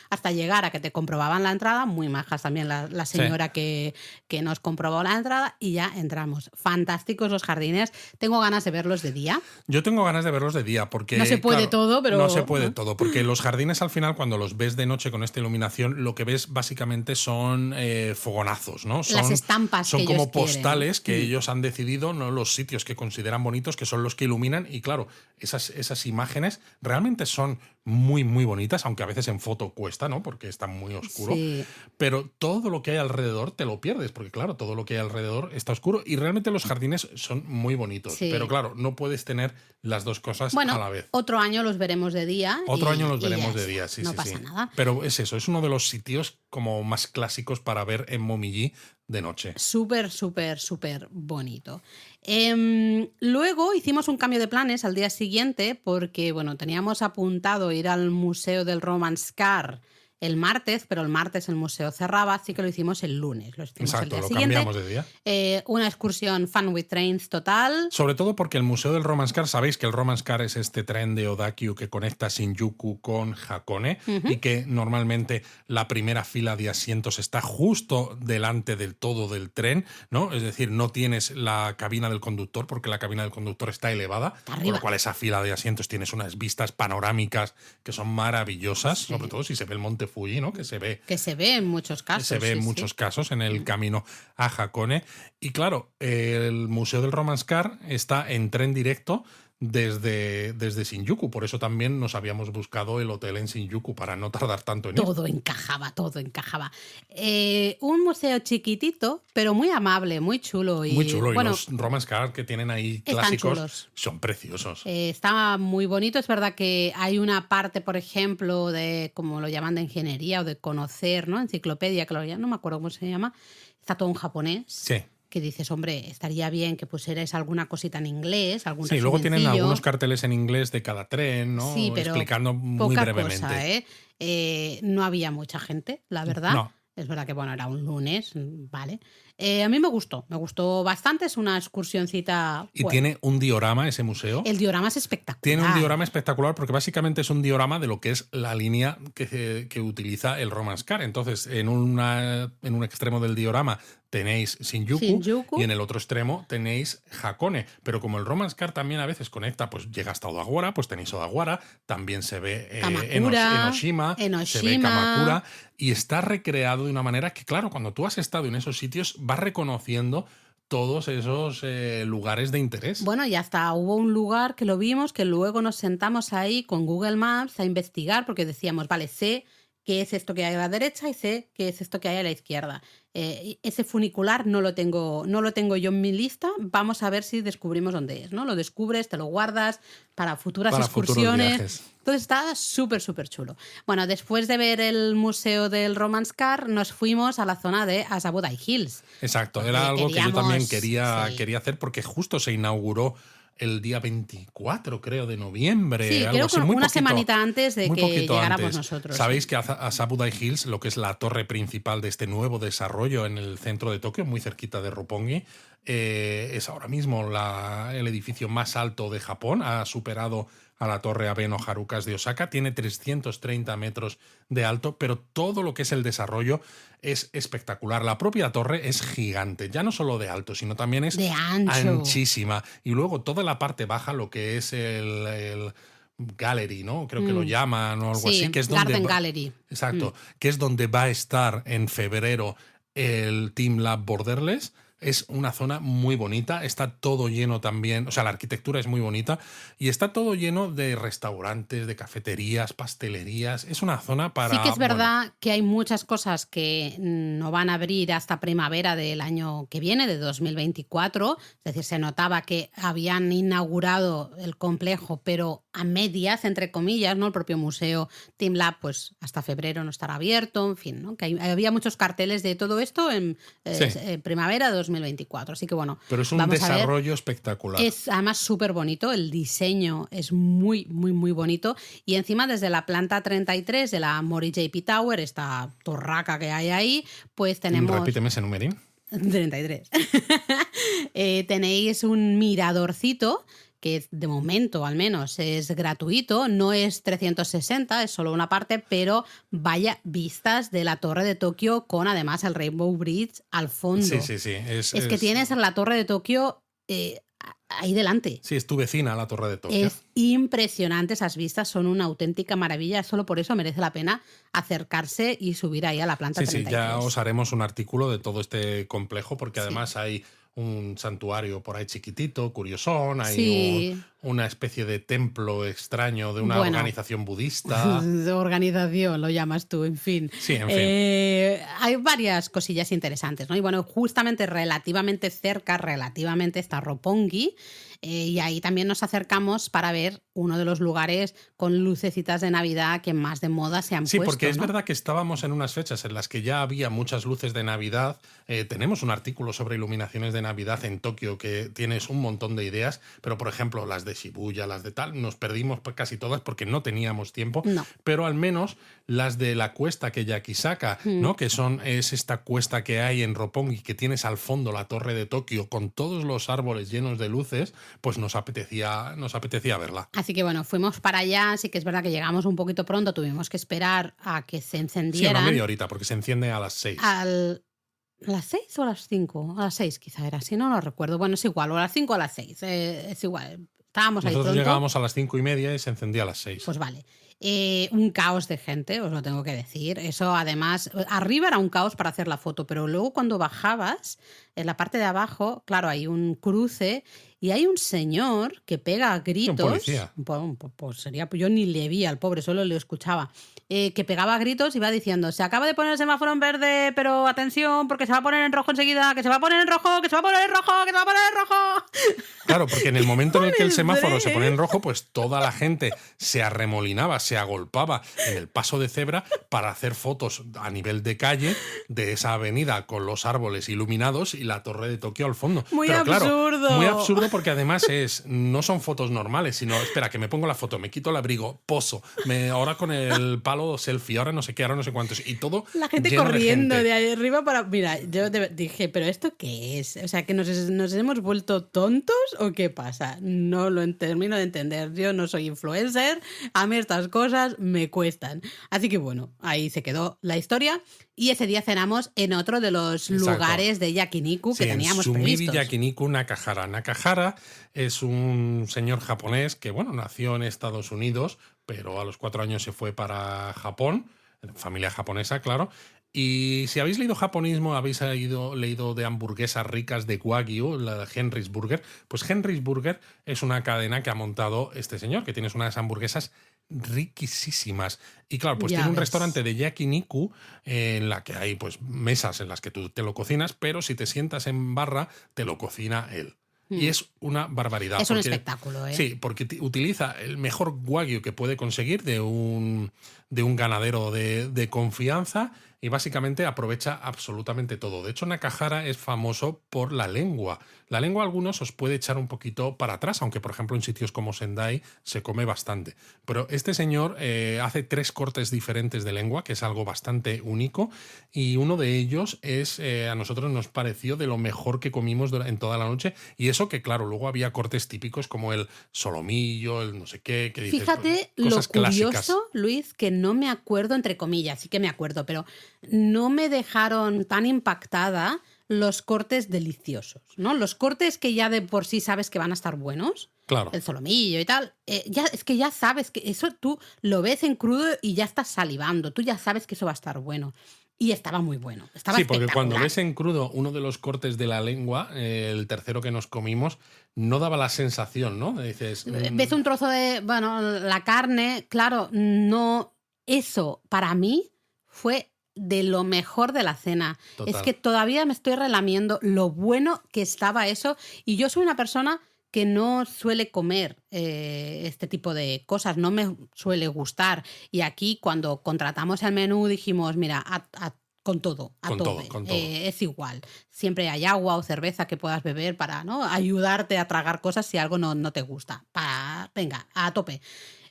hasta llegar a que te comprobaban la entrada, muy majas también la señora que nos comprobó la entrada y ya entramos. Fantásticos los jardines, tengo ganas de verlos de día. Yo tengo ganas de verlos de día porque... No se puede todo, pero... No se puede todo, porque los jardines al final cuando los ves de noche con esta iluminación, lo que ves básicamente son fogonazos, ¿no? Las estampas son que como ellos postales quieren. que ellos han decidido, no los sitios que consideran bonitos, que son los que iluminan y claro, esas imágenes realmente son muy, muy bonitas, aunque a veces en foto cuesta, ¿no? Porque está muy oscuro. Sí. Pero todo lo que hay alrededor te lo pierdes, porque claro, todo lo que hay alrededor está oscuro y realmente los jardines son muy bonitos. Sí. Pero claro, no puedes tener las dos cosas a la vez. Otro año los veremos de día. Otro año los veremos de día, sí, no sí. pasa nada. Pero es eso, es uno de los sitios como más clásicos para ver en Momiji de noche. Súper, súper, súper bonito. Luego hicimos un cambio de planes al día siguiente porque, bueno, teníamos apuntado ir al Museo del Romance Car el martes, pero el martes el museo cerraba, así que lo hicimos el lunes. Lo hicimos Exacto, el día lo siguiente. cambiamos de día. Una excursión Fun with Trains total. Sobre todo porque el Museo del Romance Car, sabéis que el Romance Car es este tren de Odakyu que conecta Shinjuku con Hakone y que normalmente la primera fila de asientos está justo delante del todo del tren, ¿no? Es decir, no tienes la cabina del conductor porque la cabina del conductor está elevada, con lo cual esa fila de asientos tienes unas vistas panorámicas que son maravillosas, sobre todo si se ve el monte Fuji, ¿no? Que se ve en muchos casos. Se ve en muchos casos en el camino a Hakone. Y claro, el Museo del Romance Car está en tren directo desde Shinjuku. Por eso también nos habíamos buscado el hotel en Shinjuku para no tardar tanto en ir. Todo encajaba. Un museo chiquitito, pero muy amable, muy chulo. Muy chulo. Y los Romance Car que tienen ahí clásicos son preciosos. Está muy bonito. Es verdad que hay una parte, por ejemplo, de, como lo llaman, de ingeniería o de conocer, ¿no? Enciclopedia, que lo llaman, no me acuerdo cómo se llama. Está todo en japonés. Sí. que dices, hombre, estaría bien que pusierais alguna cosita en inglés, algún Sí, luego tienen resumencillo. algunos carteles en inglés de cada tren, Sí, ¿no? pero Explicando muy poca brevemente. cosa, ¿eh? No había mucha gente, la verdad. No. Es verdad que, bueno, era un lunes, vale. A mí me gustó bastante, es una excursioncita. Y Bueno, tiene un diorama ese museo. el diorama es Tiene un espectacular. diorama espectacular porque básicamente es un diorama de lo que es la línea que utiliza el Romance Car. Entonces, en un extremo del diorama tenéis Shinjuku Shinjuku. y en el otro extremo tenéis Hakone. Pero como el Romance Car también a veces conecta, pues llega hasta Odawara, pues tenéis Odawara, también se ve Kamakura, Enoshima, se ve Enoshima. Kamakura y está recreado de una manera que, claro, cuando tú has estado en esos sitios vas reconociendo todos esos lugares de interés. Bueno, y hasta hubo un lugar que lo vimos, que luego nos sentamos ahí con Google Maps a investigar, porque decíamos, vale, sé qué es esto que hay a la derecha y sé qué es esto que hay a la izquierda. Ese funicular no lo tengo yo en mi lista. Vamos a ver si descubrimos dónde es, ¿no? Lo descubres, te lo guardas para futuras excursiones. Viajes. Entonces está súper, súper chulo. Bueno, después de ver el museo del Romance Car, nos fuimos a la zona de Asabudai Hills. Exacto, Porque era algo que yo también queríamos- quería hacer porque justo se inauguró el día 24, creo, de noviembre. Sí, algo creo así, que muy una poquito, semanita antes de muy que poquito llegáramos antes. nosotros. Sabéis sí. que Asabudai Hills, lo que es la torre principal de este nuevo desarrollo en el centro de Tokio, muy cerquita de Roppongi, es ahora mismo el edificio más alto de Japón. Ha superado a la torre Abeno Harukas de Osaka. Tiene 330 metros de alto, pero todo lo que es el desarrollo es espectacular. La propia torre es gigante, ya no solo de alto, sino también es De ancho. anchísima. Y luego toda la parte baja, lo que es el gallery, ¿no? Creo que lo llaman o algo Sí, así, que es donde Garden Gallery. Exacto, que es donde va a estar en febrero el Team Lab Borderless. Es una zona muy bonita, está todo lleno también, o sea, la arquitectura es muy bonita y está todo lleno de restaurantes, de cafeterías, pastelerías. Es una zona para... Sí que es verdad que hay muchas cosas que no van a abrir hasta primavera del año que viene, de 2024. Es decir, se notaba que habían inaugurado el complejo, pero a medias, entre comillas, ¿no? El propio museo Team Lab, pues hasta febrero no estará abierto, en fin, ¿no? Que había muchos carteles de todo esto en primavera de 2024. Así que bueno, Pero es un vamos a ver. desarrollo espectacular. Es además súper bonito, el diseño es muy, muy, muy bonito. Y encima desde la planta 33 de la Mori JP Tower, esta torraca que hay ahí, pues tenemos... Repíteme ese numerín. 33. Tenéis un miradorcito que de momento al menos es gratuito, no es 360, es solo una parte, pero vaya vistas de la Torre de Tokio con además el Rainbow Bridge al fondo. Sí. Es que tienes la Torre de Tokio ahí delante. Sí, es tu vecina la Torre de Tokio. Es impresionante, esas vistas son una auténtica maravilla, solo por eso merece la pena acercarse y subir ahí a la planta 33. Sí, ya os haremos un artículo de todo este complejo porque además hay un santuario por ahí chiquitito, curiosón, hay una especie de templo extraño de una organización budista. Organización, lo llamas tú, en fin. Sí, en fin. Hay varias cosillas interesantes, ¿no? Y bueno, justamente relativamente cerca, está Roppongi, y ahí también nos acercamos para ver uno de los lugares con lucecitas de Navidad que más de moda se han puesto. Sí, porque es ¿no? verdad que estábamos en unas fechas en las que ya había muchas luces de Navidad. Tenemos un artículo sobre iluminaciones de Navidad en Tokio que tienes un montón de ideas, pero por ejemplo las de Shibuya, las de tal, nos perdimos casi todas porque no teníamos tiempo, No. pero al menos las de la cuesta que Yakisaka, ¿no? Que es esta cuesta que hay en Roppongi, que tienes al fondo la torre de Tokio con todos los árboles llenos de luces, pues nos apetecía verla. Así que bueno, fuimos para allá, sí que es verdad que llegamos un poquito pronto, tuvimos que esperar a que se encendieran. Sí, una media horita, porque se enciende a las 6. ¿A las 6 o a las 5? A las 6 quizá era, si no lo recuerdo. Bueno, es igual, o a las 5 o a las 6, es igual. Estábamos ahí Nosotros pronto. llegábamos a las 5:30 y se encendía a las 6. Pues vale. Un caos de gente, os lo tengo que decir. Eso además, arriba era un caos para hacer la foto, pero luego cuando bajabas, en la parte de abajo, claro, hay un cruce y hay un señor que pega gritos. Un policía. Pues sería, yo ni le vi al pobre, solo le escuchaba. Que pegaba gritos y va diciendo, se acaba de poner el semáforo en verde, pero atención, porque se va a poner en rojo enseguida, que se va a poner en rojo, que se va a poner en rojo, que se va a poner en rojo. Claro, porque en el momento en el que el semáforo se pone en rojo, pues toda la gente se arremolinaba, se agolpaba en el paso de cebra para hacer fotos a nivel de calle de esa avenida con los árboles iluminados y la torre de Tokio al fondo. Muy Pero absurdo. Claro, muy absurdo porque además no son fotos normales, sino, espera, que me pongo la foto, me quito el abrigo, poso, ahora con el palo selfie, ahora no sé qué, ahora no sé cuántos, y todo La gente lleno corriendo de gente. ahí arriba para... Mira, yo dije, ¿pero esto qué es? O sea, ¿que nos hemos vuelto tontos o qué pasa? No lo termino de entender. Yo no soy influencer, a mí estas cosas me cuestan. Así que bueno, ahí se quedó la historia y ese día cenamos en otro de los lugares de Yakiniku que teníamos en Sumiri previstos. Yakiniku Nakahara. Nakahara es un señor japonés que, bueno, nació en Estados Unidos, pero a los 4 años se fue para Japón, familia japonesa, claro. Y si habéis leído japonismo, habéis leído de hamburguesas ricas de Wagyu, la de Henry's Burger, pues Henry's Burger es una cadena que ha montado este señor, que tiene unas hamburguesas riquísimas. Y claro, pues Ya tiene un ves. restaurante de yakiniku en la que hay pues mesas en las que tú te lo cocinas, pero si te sientas en barra, te lo cocina él. Y es una barbaridad. Es un espectáculo, ¿eh? Sí, porque utiliza el mejor wagyu que puede conseguir de un ganadero de confianza y básicamente aprovecha absolutamente todo. De hecho, Nakahara es famoso por la lengua. La lengua a algunos os puede echar un poquito para atrás, aunque por ejemplo en sitios como Sendai se come bastante. Pero este señor hace 3 cortes diferentes de lengua, que es algo bastante único, y uno de ellos es, a nosotros nos pareció de lo mejor que comimos en toda la noche, y eso que claro, luego había cortes típicos como el solomillo, el no sé qué, que dices, Fíjate cosas lo curioso, clásicas. Luis, que no me acuerdo, entre comillas, sí que me acuerdo, pero no me dejaron tan impactada los cortes deliciosos, ¿no? Los cortes que ya de por sí sabes que van a estar buenos, Claro. el solomillo y tal, es que ya sabes que eso tú lo ves en crudo y ya estás salivando, tú ya sabes que eso va a estar bueno. Y estaba muy bueno, estaba Sí, porque cuando espectacular. ves en crudo uno de los cortes de la lengua, el tercero que nos comimos, no daba la sensación, ¿no? Dices, Ves un trozo de, bueno, la carne, claro, no, eso para mí fue de lo mejor de la cena. Total. Es que todavía me estoy relamiendo lo bueno que estaba eso y yo soy una persona que no suele comer este tipo de cosas, no me suele gustar. Y aquí cuando contratamos el menú dijimos, mira, con todo, a Con tope. todo, con todo. Es igual. Siempre hay agua o cerveza que puedas beber para, ¿no?, ayudarte a tragar cosas si algo no te gusta. Venga, a tope.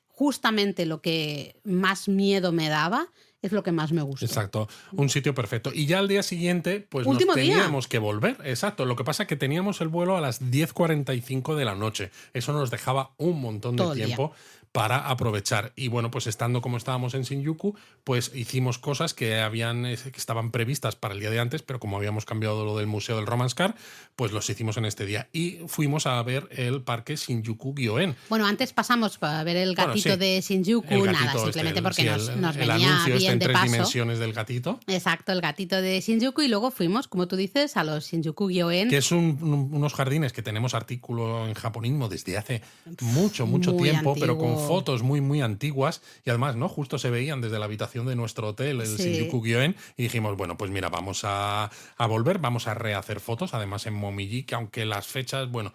Justamente lo que más miedo me daba es lo que más me gustó. Exacto, un sitio perfecto. Y ya al día siguiente, pues Último nos día. teníamos que volver. Exacto, lo que pasa es que teníamos el vuelo a las 10:45 de la noche. Eso nos dejaba un montón de Todo el día. tiempo para aprovechar. Y bueno, pues estando como estábamos en Shinjuku, pues hicimos cosas que estaban previstas para el día de antes, pero como habíamos cambiado lo del Museo del Romance Car, pues los hicimos en este día. Y fuimos a ver el parque Shinjuku Gyoen. Bueno, antes pasamos para ver el gatito sí. de Shinjuku, El nada, gatito simplemente porque nos el venía anuncio bien en de 3 paso. dimensiones del gatito. Exacto, el gatito de Shinjuku y luego fuimos, como tú dices, a los Shinjuku Gyoen. Que es unos jardines que tenemos artículo en japonismo desde hace mucho Muy tiempo, pero con antiguo. fotos muy antiguas y además, ¿no? Justo se veían desde la habitación de nuestro hotel, el Sí. Shinjuku Gyoen, y dijimos, bueno, pues mira, vamos a volver, vamos a rehacer fotos, además en Momiji, que aunque las fechas, bueno,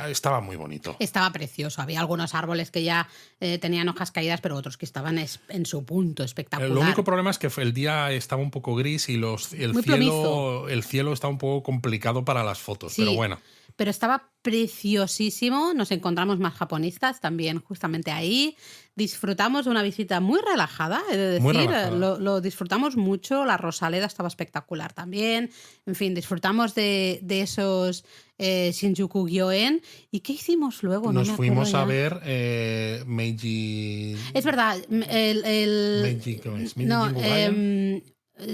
estaba muy bonito. Estaba precioso. Había algunos árboles que ya tenían hojas caídas, pero otros que estaban en su punto espectacular. Lo único problema es que el día estaba un poco gris y Muy plomizo. el cielo está un poco complicado para las fotos, Sí, pero bueno. pero estaba preciosísimo. Nos encontramos más japonistas también justamente ahí. Disfrutamos de una visita muy relajada, he de Muy decir. relajada. Lo disfrutamos mucho. La Rosaleda estaba espectacular también. En fin, disfrutamos de esos Shinjuku Gyoen. ¿Y qué hicimos luego? No Nos me fuimos acuerdo a ya. ver Meiji. Es verdad, Meiji, ¿cómo es? Meiji no, Jingugayen.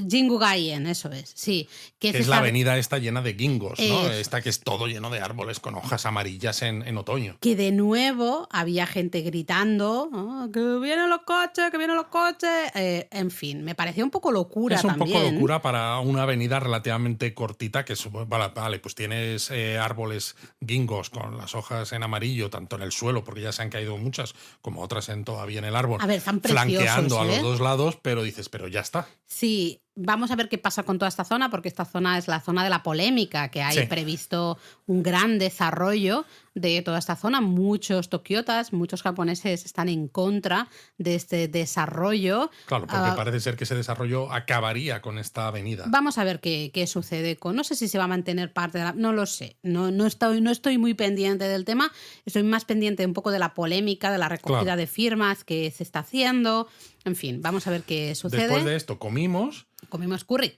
Jingugayen, eso es, sí. Que es la esa- avenida esta llena de gingos, ¿no? Eso. Esta que es todo lleno de árboles con hojas amarillas en otoño. Que de nuevo había gente gritando, "Oh, que vienen los coches, que vienen los coches". En fin, me pareció un poco locura Es un también. poco locura para una avenida relativamente cortita, que es, vale, pues tienes árboles gingos con las hojas en amarillo, tanto en el suelo, porque ya se han caído muchas, como otras todavía en el árbol, A ver, están preciosos, flanqueando a los ¿eh? dos lados, pero dices, pero ya está. Sí, vamos a ver qué pasa con toda esta zona, porque esta zona es la zona de la polémica, que hay previsto un gran desarrollo de toda esta zona. Muchos tokiotas, muchos japoneses están en contra de este desarrollo. Claro, porque parece ser que ese desarrollo acabaría con esta avenida. Vamos a ver qué sucede con... No sé si se va a mantener parte de la... No lo sé. No estoy muy pendiente del tema. Estoy más pendiente un poco de la polémica, de la recogida de firmas que se está haciendo. En fin, vamos a ver qué sucede. Después de esto comimos curry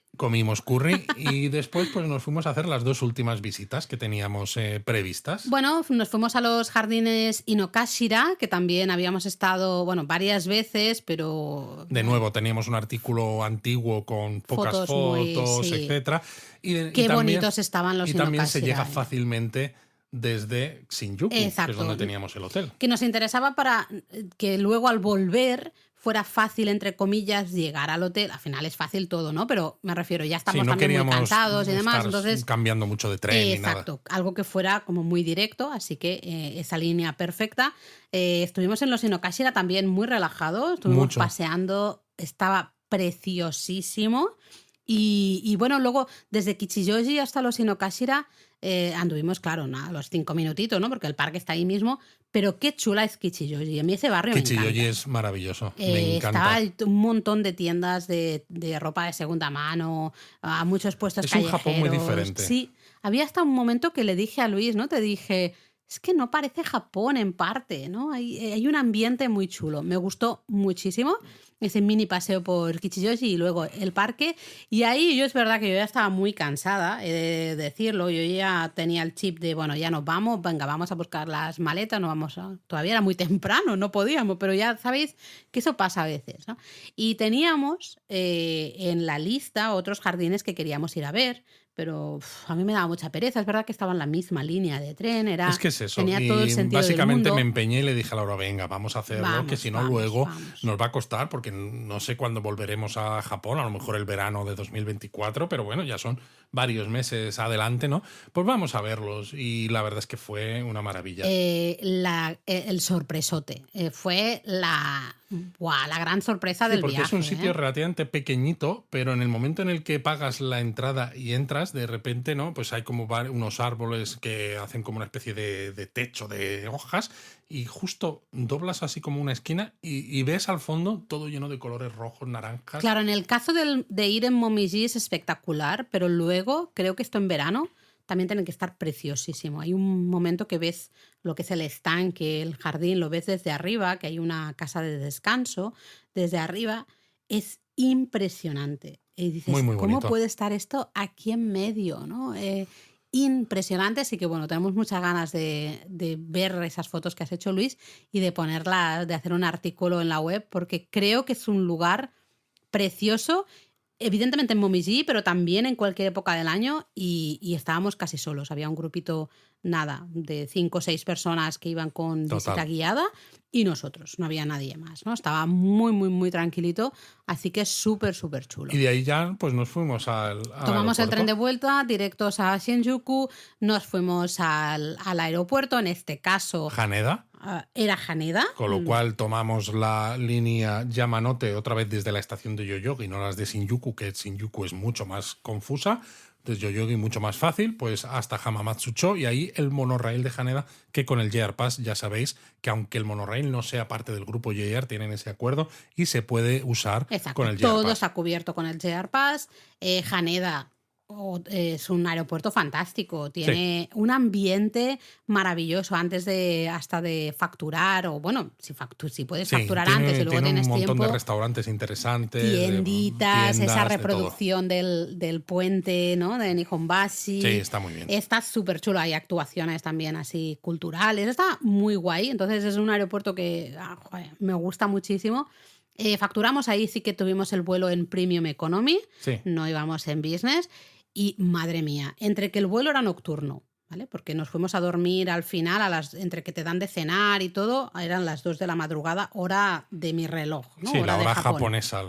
y después pues nos fuimos a hacer las 2 últimas visitas que teníamos previstas. Bueno, nos fuimos a los jardines Inokashira, que también habíamos estado, bueno, varias veces, pero... De nuevo, teníamos un artículo antiguo con pocas fotos, etcétera. Qué bonitos estaban los Inokashira. Y también se llega fácilmente desde Shinjuku, que es donde teníamos el hotel. Que nos interesaba para que luego al volver fuera fácil, entre comillas, llegar al hotel. Al final es fácil todo, ¿no? Pero me refiero, ya estamos también muy cansados y demás. Entonces, cambiando mucho de tren ni nada. Exacto, algo que fuera como muy directo, así que esa línea perfecta. Estuvimos en los Inokashira también muy relajados, estuvimos paseando, estaba preciosísimo. Y bueno, luego desde Kichijoji hasta los Inokashira anduvimos, claro, los 5 minutitos, ¿no? Porque el parque está ahí mismo, pero qué chula es Kichijoji. A mí ese barrio Kichijoji me encanta. Es maravilloso, me encanta. Estaba un montón de tiendas de ropa de segunda mano, a muchos puestos callejeros. Es un Japón muy diferente. Sí, había hasta un momento que le dije a Luis, ¿no? Te dije, es que no parece Japón en parte, ¿no? Hay un ambiente muy chulo. Me gustó muchísimo ese mini paseo por Kichijoji y luego el parque. Y ahí es verdad que yo ya estaba muy cansada, he de decirlo. Yo ya tenía el chip de, bueno, ya nos vamos, venga, vamos a buscar las maletas, no vamos todavía era muy temprano, no podíamos, pero ya sabéis que eso pasa a veces, ¿no? Y teníamos en la lista otros jardines que queríamos ir a ver, pero a mí me daba mucha pereza. Es verdad que estaba en la misma línea de tren, es que es eso. Tenía todo el sentido básicamente del mundo. me empeñé y le dije a Laura, venga, vamos a hacerlo, que si no luego nos va a costar, porque no sé cuándo volveremos a Japón, a lo mejor el verano de 2024, pero bueno, ya son varios meses adelante, ¿no? Pues vamos a verlos y la verdad es que fue una maravilla. El sorpresote fue la gran sorpresa del viaje. Porque es un sitio relativamente pequeñito, pero en el momento en el que pagas la entrada y entras, de repente, ¿no? Pues hay como unos árboles que hacen como una especie de techo de hojas y justo doblas así como una esquina y ves al fondo todo lleno de colores rojos, naranjas. Claro, en el caso de ir en Momiji es espectacular, pero luego, creo que esto en verano también tiene que estar preciosísimo. Hay un momento que ves lo que es el estanque, el jardín, lo ves desde arriba, que hay una casa de descanso. Desde arriba es impresionante. Y dices, muy, muy ¿cómo bonito. puede estar esto aquí en medio, ¿no? Impresionante, así que bueno, tenemos muchas ganas de ver esas fotos que has hecho, Luis, y de ponerlas, de hacer un artículo en la web, porque creo que es un lugar precioso, evidentemente en Momiji, pero también en cualquier época del año, y estábamos casi solos. Había un grupito, de 5 o 6 personas que iban con visita guiada y nosotros, no había nadie más, ¿no? Estaba muy, muy, muy tranquilito, así que súper, súper chulo. Y de ahí ya pues nos fuimos al Tomamos el tren de vuelta, directos a Shinjuku, nos fuimos al aeropuerto, en este caso... Haneda. Era Haneda. Con lo cual tomamos la línea Yamanote otra vez desde la estación de Yoyogi, no las de Shinjuku, que Shinjuku es mucho más confusa. Desde Yoyogi mucho más fácil, pues hasta Hamamatsucho y ahí el monorraíl de Haneda, que con el JR Pass ya sabéis que aunque el monorraíl no sea parte del grupo JR, tienen ese acuerdo y se puede usar con el JR Pass. Todo está cubierto con el JR Pass. Haneda es un aeropuerto fantástico, tiene un ambiente maravilloso antes hasta de facturar, o bueno, si puedes facturar antes y luego tienes tiempo. Tiene un montón de restaurantes interesantes, tienditas, esa reproducción del puente, ¿no? De Nihonbashi. Sí, está muy bien. Está súper chulo, hay actuaciones también así culturales, está muy guay. Entonces es un aeropuerto que me gusta muchísimo. Facturamos ahí, sí que tuvimos el vuelo en Premium Economy, no íbamos en Business. Y madre mía, entre que el vuelo era nocturno, ¿vale? Porque nos fuimos a dormir al final, entre que te dan de cenar y todo, eran las 2 de la madrugada, hora de mi reloj, ¿no? Sí, la hora de Japón. japonesa.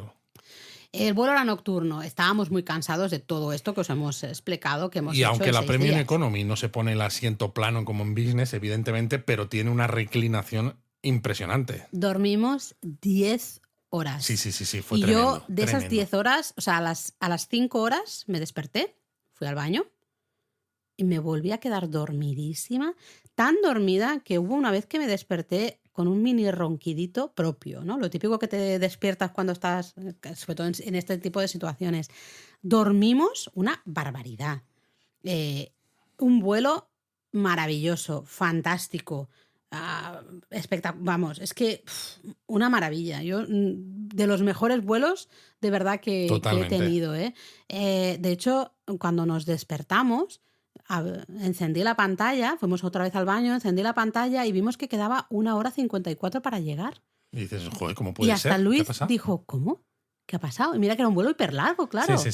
El vuelo era nocturno, estábamos muy cansados de todo esto que os hemos explicado, que hemos hecho. Y aunque la Premium días. Economy no se pone el asiento plano como en Business, evidentemente, pero tiene una reclinación impresionante. Dormimos 10 horas. Sí, fue y tremendo. yo de esas tremendo. 10 horas, o sea, a las 5 horas me desperté, fui al baño y me volví a quedar dormidísima, tan dormida que hubo una vez que me desperté con un mini ronquidito propio, ¿no? Lo típico que te despiertas cuando estás, sobre todo en este tipo de situaciones. Dormimos una barbaridad. Un vuelo maravilloso, fantástico, vamos, es que una maravilla. Yo, de los mejores vuelos de verdad que he Totalmente. tenido. De hecho, cuando nos despertamos, encendí la pantalla, fuimos otra vez al baño, encendí la pantalla y vimos que quedaba 1 hora 54 para llegar. Y dices, joder, ¿cómo Y puede hasta ser? ¿Qué ha Luis pasado? dijo, ¿cómo? ¿Qué ha pasado? Y mira que era un vuelo hiper largo, claro. Sí.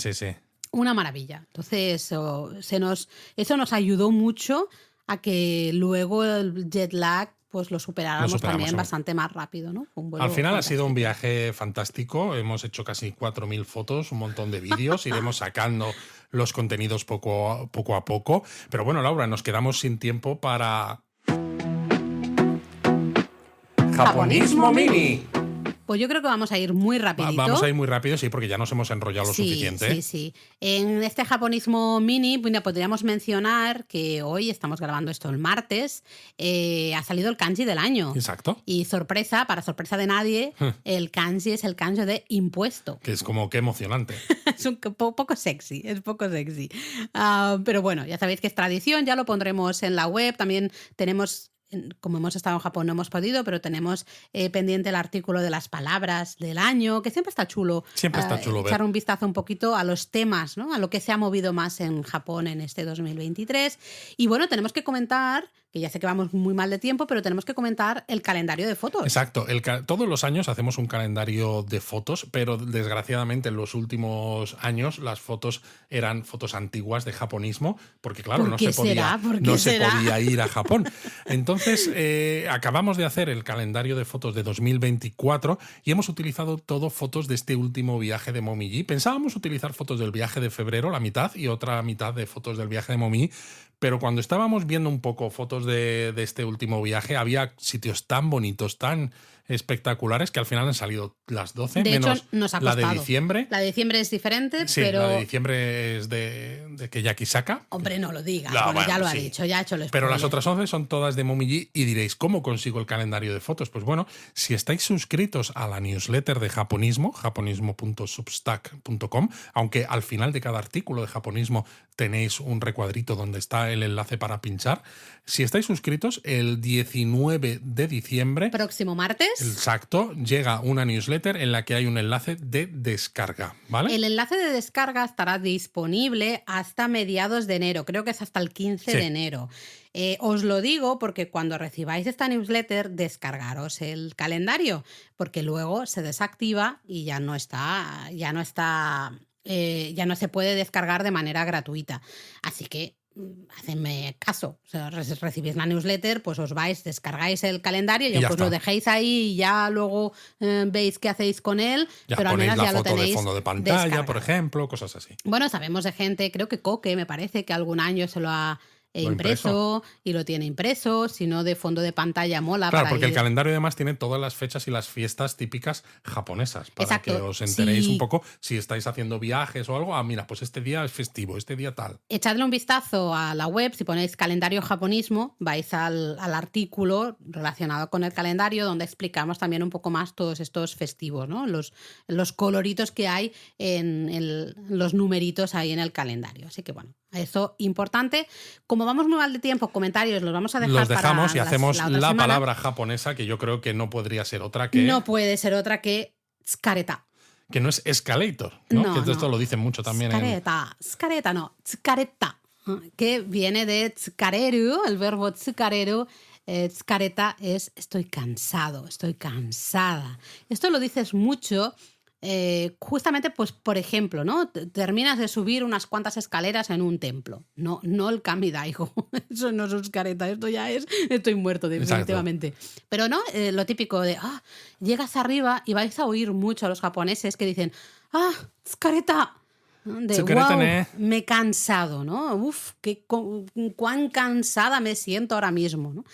Una maravilla. Entonces, eso nos ayudó mucho a que luego el jet lag pues lo superáramos también bastante más rápido, ¿no? Al final ha sido un viaje fantástico. Hemos hecho casi 4.000 fotos, un montón de vídeos. Iremos sacando los contenidos poco a poco. Pero bueno, Laura, nos quedamos sin tiempo para... ¡Japonismo Mini! Pues yo creo que vamos a ir muy rapidito. Vamos a ir muy rápido, sí, porque ya nos hemos enrollado lo suficiente. Sí. En este japonismo mini, bueno, podríamos mencionar que hoy estamos grabando esto el martes, ha salido el kanji del año. Exacto. Y para sorpresa de nadie, el kanji es el kanji de impuesto. Que es como que emocionante. Es un poco sexy, pero bueno, ya sabéis que es tradición, ya lo pondremos en la web. También tenemos... Como hemos estado en Japón no hemos podido, pero tenemos pendiente el artículo de las palabras del año, que siempre está chulo. Siempre está chulo echar un vistazo un poquito a los temas, ¿no? A lo que se ha movido más en Japón en este 2023. Y bueno, tenemos que comentar, que ya sé que vamos muy mal de tiempo, pero tenemos que comentar el calendario de fotos. Exacto. Todos los años hacemos un calendario de fotos, pero desgraciadamente en los últimos años las fotos eran fotos antiguas de japonismo, porque claro, no se podía ir a Japón. Entonces, acabamos de hacer el calendario de fotos de 2024 y hemos utilizado todo fotos de este último viaje de Momiji. Pensábamos utilizar fotos del viaje de febrero, la mitad, y otra mitad de fotos del viaje de Momiji, pero cuando estábamos viendo un poco fotos de este último viaje, había sitios tan bonitos, tan espectaculares, que al final han salido las 12, de menos hecho, nos ha costado. La de diciembre. La de diciembre es diferente, sí, pero... la de diciembre es de Keyaki Saka. Hombre, no lo digas, bueno, ya lo ha dicho, ya ha hecho el spoiler. Pero las otras 11 son todas de Momiji y diréis, ¿cómo consigo el calendario de fotos? Pues bueno, si estáis suscritos a la newsletter de Japonismo, japonismo.substack.com, aunque al final de cada artículo de Japonismo tenéis un recuadrito donde está el enlace para pinchar. Si estáis suscritos, el 19 de diciembre... Próximo martes. Exacto, llega una newsletter en la que hay un enlace de descarga, ¿vale? El enlace de descarga estará disponible hasta mediados de enero, creo que es hasta el 15 de enero. Os lo digo porque cuando recibáis esta newsletter, descargaros el calendario, porque luego se desactiva y ya no se puede descargar de manera gratuita. Así que hacedme caso, o sea, recibís la newsletter, pues os vais, descargáis el calendario y pues lo dejéis ahí y ya luego veis qué hacéis con él, ya pero al menos la ya foto lo tenéis de fondo de pantalla, descargado. por ejemplo, cosas así. Bueno, sabemos de gente, creo que Coque me parece que algún año se lo ha impreso y lo tiene impreso, si no de fondo de pantalla mola. Claro, para porque ir. El calendario además tiene todas las fechas y las fiestas típicas japonesas, para Exacto. que os enteréis un poco si estáis haciendo viajes o algo. Mira, pues este día es festivo, este día tal. Echadle un vistazo a la web, si ponéis calendario japonismo, vais al artículo relacionado con el calendario donde explicamos también un poco más todos estos festivos, ¿no? Los coloritos que hay en los numeritos ahí en el calendario. Así que bueno, eso importante. Como vamos muy mal de tiempo, comentarios los vamos a dejar. Los dejamos para y hacemos la palabra japonesa, que yo creo que no podría ser otra que... No puede ser otra que tsukareta. Que no es escalator, ¿no? No, que esto lo dicen mucho también. Tsukareta no, tsukareta, que viene de tsukareru, el verbo tsukareru. Tsukareta es estoy cansado, estoy cansada. Esto lo dices mucho... justamente, pues, por ejemplo, ¿no? Terminas de subir unas cuantas escaleras en un templo. No el Kamidaigo. Eso no es tsukareta, esto ya es estoy muerto definitivamente. Exacto. Pero no, lo típico de llegas arriba y vais a oír mucho a los japoneses que dicen tsukareta. ¿no? De Tsukarete wow, ne. me he cansado, ¿no? Uf, cuán cansada me siento ahora mismo, ¿no?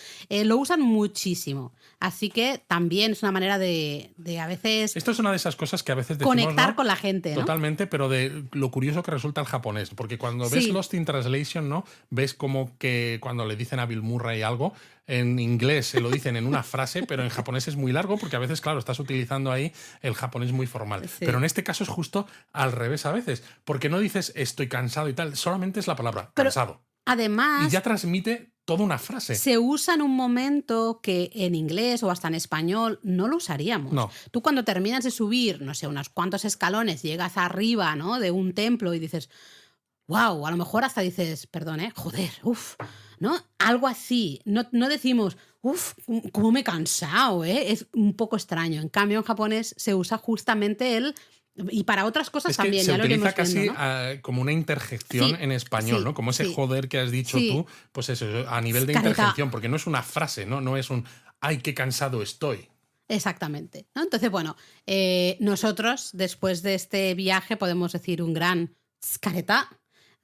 Lo usan muchísimo. Así que también es una manera de a veces Esto es una de esas cosas que a veces decimos, conectar ¿no? con la gente, ¿no? Totalmente, pero de lo curioso que resulta el japonés. Porque cuando ves Sí, Lost in Translation, ¿no? Ves como que cuando le dicen a Bill Murray algo, en inglés se lo dicen en una frase, pero en japonés es muy largo porque a veces, claro, estás utilizando ahí el japonés muy formal. Pero sí. en este caso es justo al revés a veces, porque no dices estoy cansado y tal, solamente es la palabra Pero cansado. Y además ya transmite toda una frase. se usa en un momento que en inglés o hasta en español no lo usaríamos. No, Tú cuando terminas de subir, no sé, unos cuantos escalones, llegas arriba, ¿no? De un templo y dices, wow, a lo mejor hasta dices, perdón, joder, uff, ¿no? Algo así. No decimos, uff, cómo me he cansado, ¿eh? Es un poco extraño. En cambio, en japonés se usa justamente el... Y para otras cosas es que también, se ya lo utiliza iremos viendo, casi ¿no? como una interjección Sí, en español, ¿no? sí, Como ese sí, joder que has dicho sí. tú, pues eso, a nivel de Careta, interjección, porque no es una frase, ¿no? No es un ay, qué cansado estoy. exactamente, ¿no? Entonces, bueno, nosotros después de este viaje podemos decir un gran careta,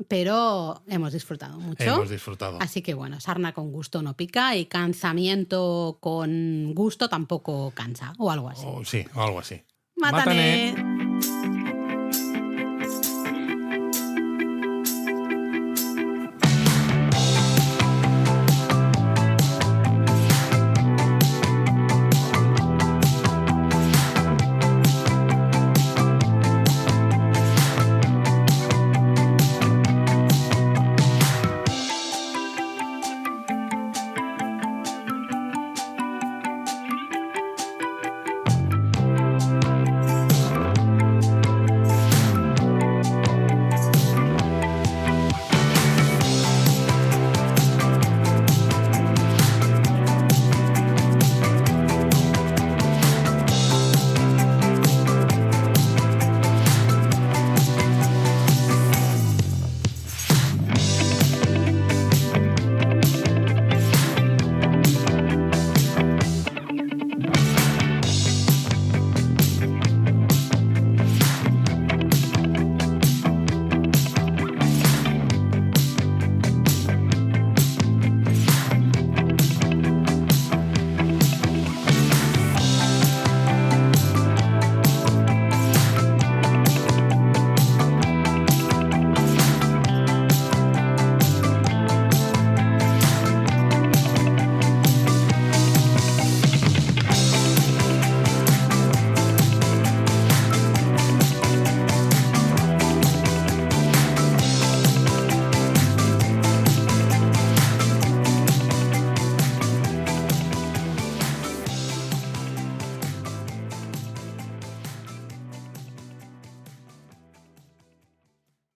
pero hemos disfrutado Hemos mucho. disfrutado. Así que bueno, sarna con gusto no pica y cansamiento con gusto tampoco cansa o algo así. Sí, o algo así. ¡Mátane! ¡Mátane!